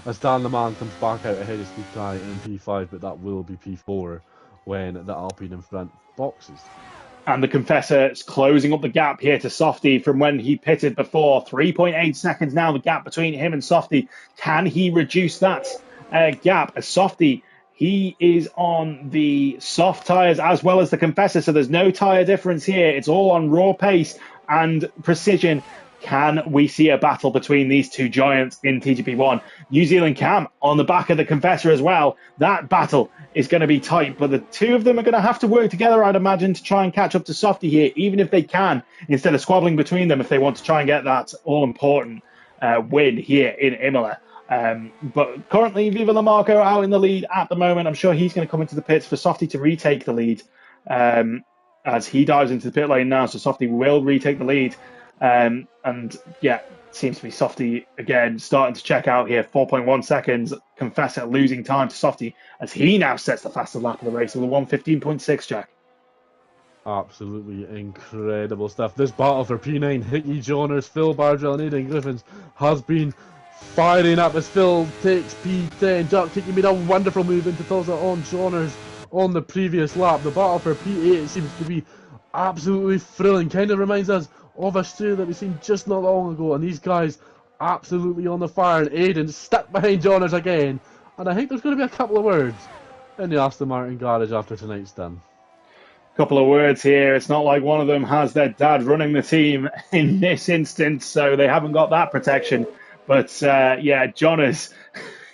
as Dan the Man comes back out ahead of Speed Guy in P5, but that will be P4 when the Alpine in front boxes. And the Confessor is closing up the gap here to Softy from when he pitted before. 3.8 seconds now, the gap between him and Softy. Can he reduce that gap? As Softy, he is on the soft tyres as well as the Confessor, so there's no tyre difference here. It's all on raw pace and precision. Can we see a battle between these two giants in TGP1? New Zealand Cam on the back of the Confessor as well. That battle is going to be tight, but the two of them are going to have to work together, I'd imagine, to try and catch up to Softy here, even if they can, instead of squabbling between them if they want to try and get that all-important win here in Imola. But currently, Viva Lamarco out in the lead at the moment. I'm sure he's going to come into the pits for Softy to retake the lead as he dives into the pit lane now, so Softy will retake the lead. And yeah, seems to be Softy again starting to check out here. 4.1 seconds. Confessor losing time to Softy as he now sets the fastest lap of the race with a 1:15.6, Jack. Absolutely incredible stuff. This battle for P9, Hickey Johners, Phil Bardwell and Aidan Griffiths has been firing up as Phil takes P10. Jack Hickey made a wonderful move into Tulsa on Johners on the previous lap. The battle for P8 seems to be absolutely thrilling. Kind of reminds us of Australia that we've seen just not long ago, and these guys absolutely on the fire, and Aidan stuck behind Johners again, and I think there's going to be a couple of words in the Aston Martin garage after tonight's done. Couple of words here. It's not like one of them has their dad running the team in this instance, so they haven't got that protection. But yeah, Johners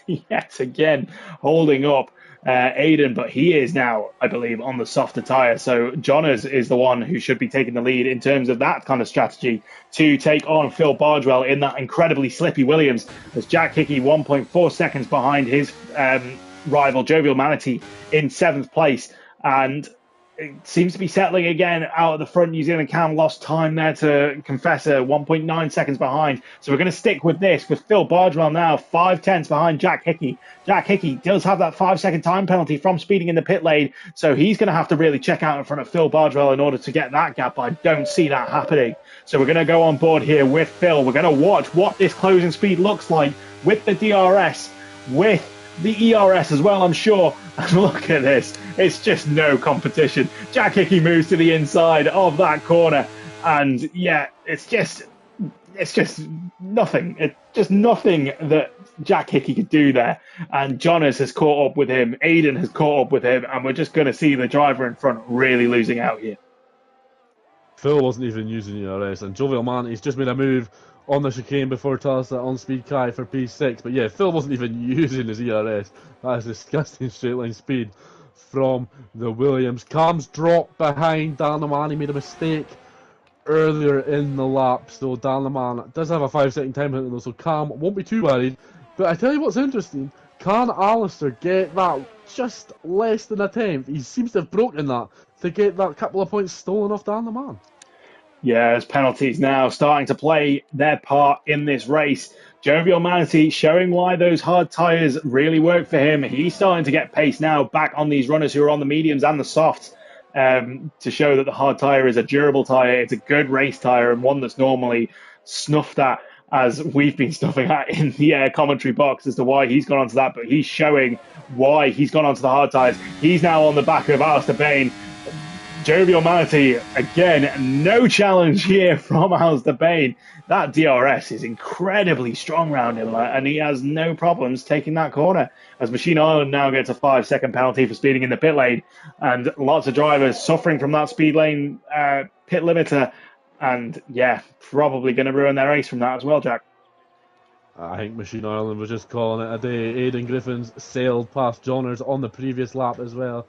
yet again holding up Aidan, but he is now, I believe, on the softer tyre. So Johners is the one who should be taking the lead in terms of that kind of strategy to take on Phil Bardwell in that incredibly slippy Williams. As Jack Hickey 1.4 seconds behind his rival Jovial Manatee in 7th place. And it seems to be settling again out at the front. New Zealand Cam lost time there to Confessor, 1.9 seconds behind. So we're going to stick with this, with Phil Bardwell now 5/10 behind Jack Hickey. Jack Hickey does have that 5-second time penalty from speeding in the pit lane, so he's going to have to really check out in front of Phil Bardwell in order to get that gap. I don't see that happening. So we're going to go on board here with Phil. We're going to watch what this closing speed looks like with the DRS, with the ERS as well, I'm sure. And look at this. It's just no competition. Jack Hickey moves to the inside of that corner. And yeah, it's just nothing. It's just nothing that Jack Hickey could do there. And Jonas has caught up with him. Aidan has caught up with him. And we're just going to see the driver in front really losing out here. Phil wasn't even using ERS. And Jovial Manetee's just made a move on the chicane before Tulsa on Speed Kai for P6. But yeah, Phil wasn't even using his ERS. That is disgusting straight line speed from the Williams. Cam's dropped behind. Dan Leman, he made a mistake earlier in the lap. So Dan Leman does have a 5-second time penalty though, so Cam won't be too worried. But I tell you what's interesting, can Alistair get that just less than a tenth? He seems to have broken that to get that couple of points stolen off Dan Leman. Yeah, as penalties now starting to play their part in this race. Jovial Manatee showing why those hard tyres really work for him. He's starting to get pace now back on these runners who are on the mediums and the softs to show that the hard tyre is a durable tyre. It's a good race tyre and one that's normally snuffed at, as we've been snuffing at in the commentary box, as to why he's gone onto that. But he's showing why he's gone onto the hard tyres. He's now on the back of Alistair Bain. Jovial Manatee, again, no challenge here from Alistair Bain. That DRS is incredibly strong round him, and he has no problems taking that corner. As Machine Island now gets a 5-second penalty for speeding in the pit lane, and lots of drivers suffering from that speed lane pit limiter, and yeah, probably going to ruin their race from that as well, Jack. I think Machine Ireland was just calling it a day. Aidan Griffins sailed past Johners on the previous lap as well.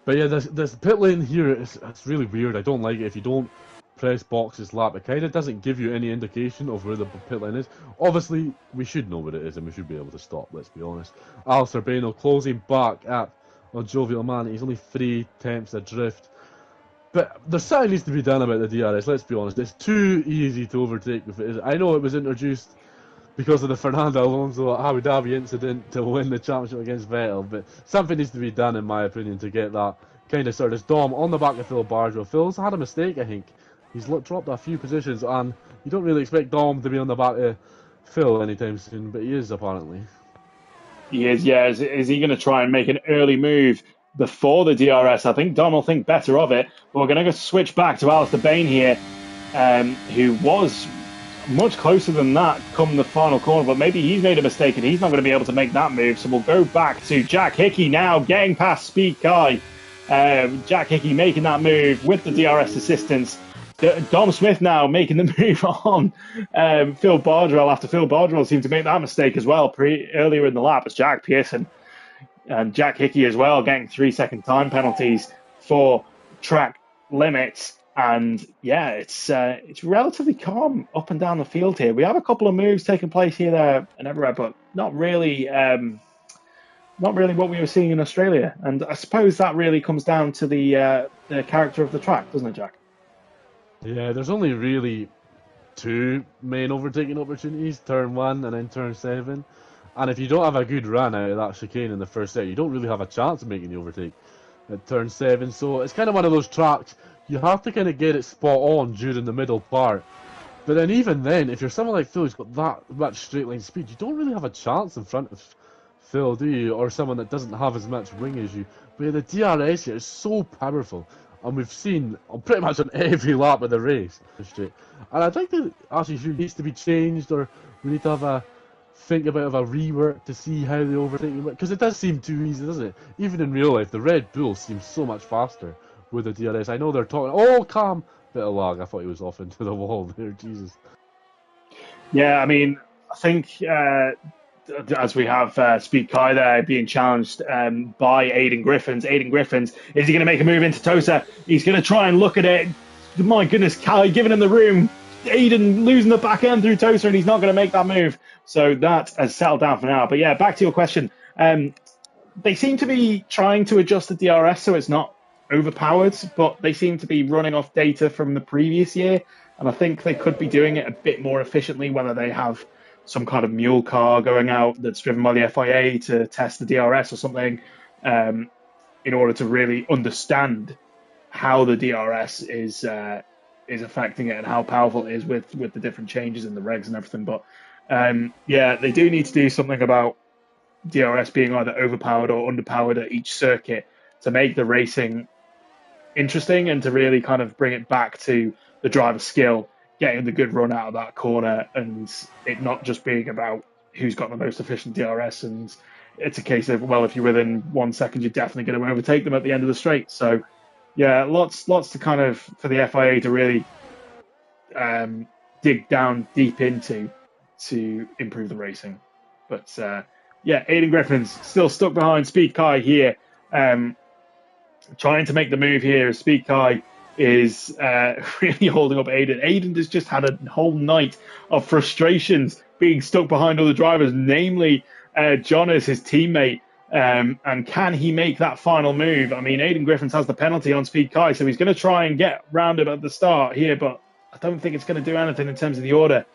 But yeah, this pit lane here, it's really weird. I don't like it. If you don't press boxes lap, it kind of doesn't give you any indication of where the pit lane is. Obviously, we should know what it is and we should be able to stop, let's be honest. Alistair Bano closing back at Jovial Man. He's only 3 attempts adrift. But there's something needs to be done about the DRS, let's be honest. It's too easy to overtake if it is. I know it was introduced because of the Fernando Alonso Abu Dhabi incident to win the championship against Vettel, but something needs to be done, in my opinion, to get that kind of sorted. Dom on the back of Phil Bardwell. Phil's had a mistake, I think. He's dropped a few positions, and you don't really expect Dom to be on the back of Phil anytime soon, but he is apparently. He is, yeah. Is he going to try and make an early move before the DRS? I think Dom will think better of it, but we're going to go switch back to Alistair Bain here, who was much closer than that come the final corner, but maybe he's made a mistake and he's not going to be able to make that move. So we'll go back to Jack Hickey now, getting past Speed Kai. Jack Hickey making that move with the DRS assistance. Dom Smith now making the move on Phil Bardwell after Phil Bardwell seemed to make that mistake as well earlier in the lap as Jack Pearson. And Jack Hickey as well getting 3-second time penalties for track limits. And yeah, it's relatively calm up and down the field here. We have a couple of moves taking place here, there, and everywhere, but not really what we were seeing in Australia. And I suppose that really comes down to the character of the track, doesn't it, Jack? Yeah, there's only really 2 main overtaking opportunities, turn 1 and then turn 7. And if you don't have a good run out of that chicane in the first set, you don't really have a chance of making the overtake at turn 7. So it's kind of one of those tracks, you have to kind of get it spot on during the middle part. But then even then, if you're someone like Phil who's got that much straight line speed, you don't really have a chance in front of Phil, do you? Or someone that doesn't have as much wing as you. But yeah, the DRS here is so powerful. And we've seen pretty much on every lap of the race. And I think that actually needs to be changed, or we need to have think about a rework to see how the overtaking work. Because it does seem too easy, doesn't it? Even in real life, the Red Bull seems so much faster with the DRS. I know they're talking, oh, calm, bit of lag. I thought he was off into the wall there, Jesus. Yeah, I mean, I think as we have Speed Kai there being challenged by Aidan Griffins. Aidan Griffins, is he going to make a move into Tosa? He's going to try and look at it. My goodness, Kai giving him the room. Aidan losing the back end through Tosa, and he's not going to make that move. So that has settled down for now. But yeah, back to your question. They seem to be trying to adjust the DRS so it's not overpowered, but they seem to be running off data from the previous year. And I think they could be doing it a bit more efficiently, whether they have some kind of mule car going out that's driven by the FIA to test the DRS or something, in order to really understand how the DRS is affecting it and how powerful it is with the different changes in the regs and everything. But yeah, they do need to do something about DRS being either overpowered or underpowered at each circuit to make the racing interesting and to really kind of bring it back to the driver's skill, getting the good run out of that corner, and it not just being about who's got the most efficient DRS. And it's a case of, well, if you're within 1 second, you're definitely going to overtake them at the end of the straight. So yeah, lots to kind of, for the FIA to really dig down deep into to improve the racing. But yeah, Aidan Griffin's still stuck behind Speed Kai here, trying to make the move here. Speed Kai is really holding up Aidan. Aidan has just had a whole night of frustrations being stuck behind other drivers, namely Jonas, his teammate. And can he make that final move? I mean, Aidan Griffins has the penalty on Speed Kai, so he's going to try and get round him at the start here, but I don't think it's going to do anything in terms of the order.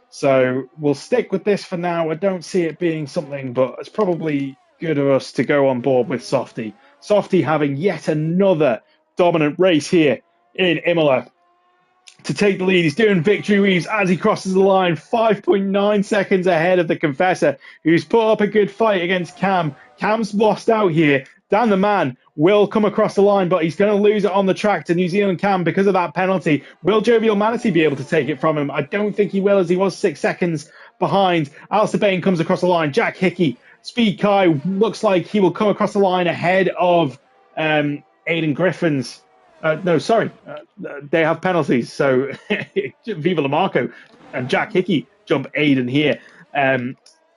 So we'll stick with this for now. I don't see it being something, but it's probably good of us to go on board with Softy. Softy having yet another dominant race here in Imola to take the lead. He's doing victory weaves as he crosses the line, 5.9 seconds ahead of the Confessor, who's put up a good fight against Cam. Cam's lost out here. Dan the Man will come across the line, but he's going to lose it on the track to New Zealand Cam because of that penalty. Will Jovial Manatee be able to take it from him? I don't think he will, as he was 6 seconds behind. Alistair Bain comes across the line. Jack Hickey, Speed Kai looks like he will come across the line ahead of Aidan Griffins. They have penalties. So Viva La Marco and Jack Hickey jump Aidan here.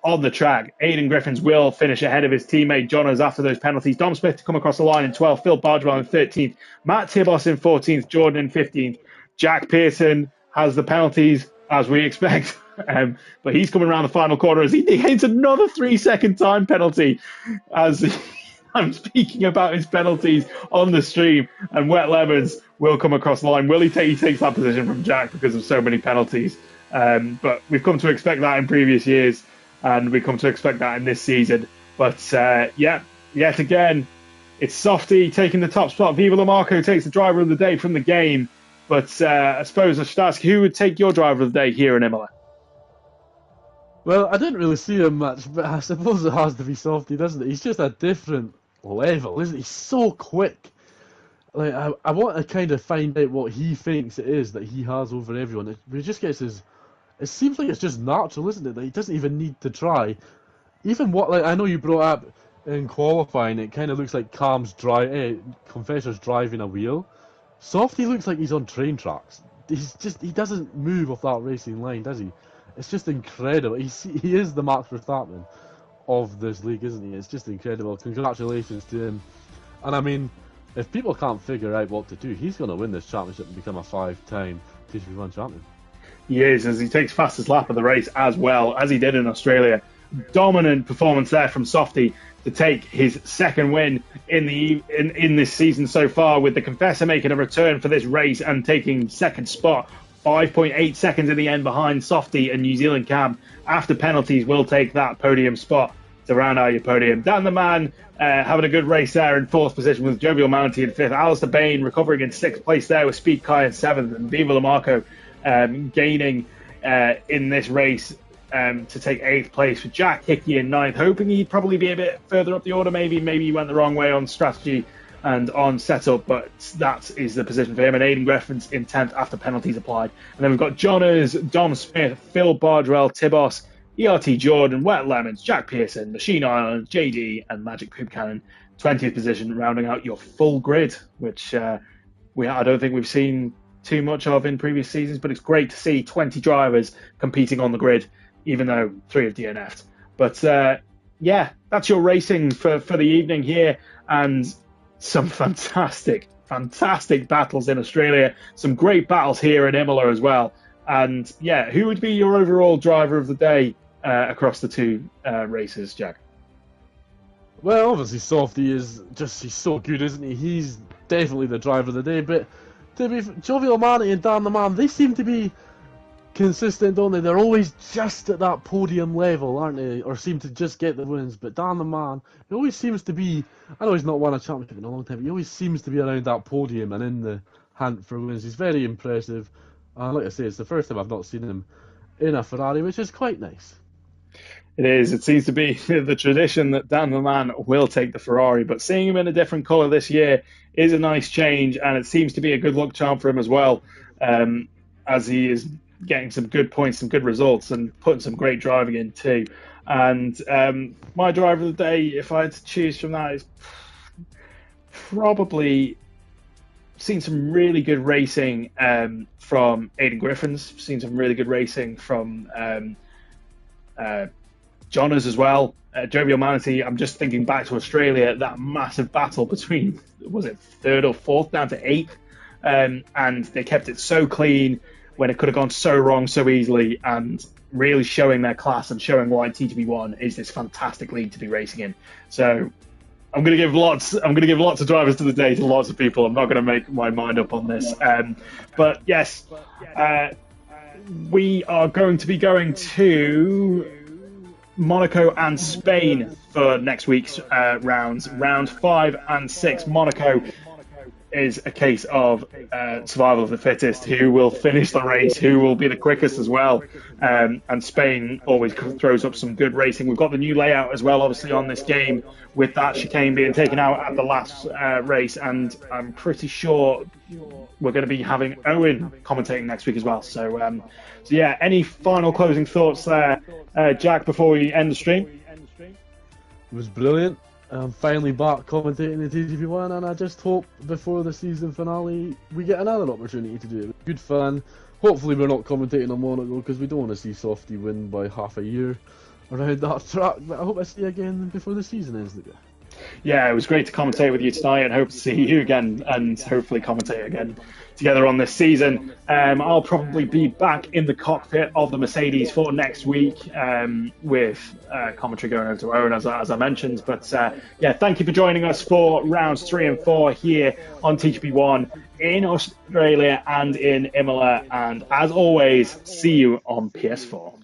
on the track. Aidan Griffins will finish ahead of his teammate Jonas after those penalties. Dom Smith to come across the line in 12th, Phil Bardwell in 13th, Matt Tibos in 14th, Jordan in 15th. Jack Pearson has the penalties, as we expect, but he's coming around the final corner as he gains another 3-second time penalty as I'm speaking about his penalties on the stream, and Wet Lemons will come across the line. Will he takes that position from Jack because of so many penalties. But we've come to expect that in previous years, and we come to expect that in this season. But yet again, it's Softy taking the top spot. Viva Lamarco takes the driver of the day from the game. But I suppose I should ask, who would take your driver of the day here in Imola? Well, I didn't really see him much, but I suppose it has to be Softy, doesn't it? He's just a different level, isn't he? He's so quick. Like I want to kind of find out what he thinks it is that he has over everyone. He just gets his. It seems like it's just natural, isn't it? That he doesn't even need to try. Even what, like, I know you brought up in qualifying, it kind of looks like Confessor's driving a wheel. Softy looks like he's on train tracks. He doesn't move off that racing line, does he? It's just incredible. He is the Max Verstappen of this league, isn't he? It's just incredible. Congratulations to him. And I mean, if people can't figure out what to do, he's going to win this championship and become a 5-time TCP1 champion. He is, as he takes fastest lap of the race as well, as he did in Australia. Dominant performance there from Softy to take his second win in this season so far, with the Confessor making a return for this race and taking second spot. 5.8 seconds in the end behind Softy, and New Zealand Cam, after penalties, will take that podium spot to round out your podium. Dan the Man having a good race there in fourth position with Jovial Manatee in fifth. Alistair Bain recovering in sixth place there with Speed Kai in seventh, and Viva Lamarco gaining in this race to take eighth place, with Jack Hickey in ninth, hoping he'd probably be a bit further up the order. Maybe he went the wrong way on strategy and on setup, but that is the position for him. And Aidan Griffins in 10th after penalties applied. And then we've got Jonas, Dom Smith, Phil Bardwell, Tibos, ERT Jordan, Wet Lemons, Jack Pearson, Machine Island, JD, and Magic Poop Cannon. 20th position, rounding out your full grid, which I don't think we've seen too much of in previous seasons, but it's great to see 20 drivers competing on the grid, even though 3 have DNF'd. But that's your racing for the evening here, and some fantastic battles in Australia, some great battles here in Imola as well. And who would be your overall driver of the day across the two races, Jack? Well, obviously Softy he's so good, isn't he? He's definitely the driver of the day, but to be Jovial Manatee and Dan the Man, they seem to be consistent, don't they? They're always just at that podium level, aren't they? Or seem to just get the wins. But Dan the Man, he always seems to be, I know he's not won a championship in a long time, but he always seems to be around that podium and in the hunt for wins. He's very impressive. Like I say, it's the first time I've not seen him in a Ferrari, which is quite nice. It is. It seems to be the tradition that Dan the Man will take the Ferrari, but seeing him in a different colour this year is a nice change, and it seems to be a good luck charm for him as well, as he is getting some good points, some good results, and putting some great driving in too. And my driver of the day, if I had to choose from that, is probably seen some really good racing from Aidan Griffins, seen some really good racing from Jonas as well. Jovial Manatee, I'm just thinking back to Australia, that massive battle between, was it third or fourth, down to eighth, and they kept it so clean when it could have gone so wrong so easily, and really showing their class and showing why TTB1 is this fantastic league to be racing in. So I'm going to give lots of drivers to the day to lots of people. I'm not going to make my mind up on this. But yes, we are going to be going to Monaco and Spain for next week's rounds. Round 5 and 6. Monaco is a case of survival of the fittest, who will finish the race, who will be the quickest as well. And Spain always throws up some good racing. We've got the new layout as well, obviously, on this game, with that chicane being taken out at the last race. And I'm pretty sure we're going to be having Owen commentating next week as well. So any final closing thoughts there, Jack, before we end the stream? It was brilliant. I'm finally back commentating the TGP1, and I just hope before the season finale we get another opportunity to do it. Good fun. Hopefully we're not commentating on Monaco because we don't want to see Softy win by half a year around that track. But I hope I see you again before the season ends. Yeah, it was great to commentate with you tonight, and hope to see you again and hopefully commentate again together on this season. I'll probably be back in the cockpit of the Mercedes for next week with commentary going over to Owen, as I mentioned. But yeah, thank you for joining us for rounds 3 and 4 here on TGP1 in Australia and in Imola. And as always, see you on PS4.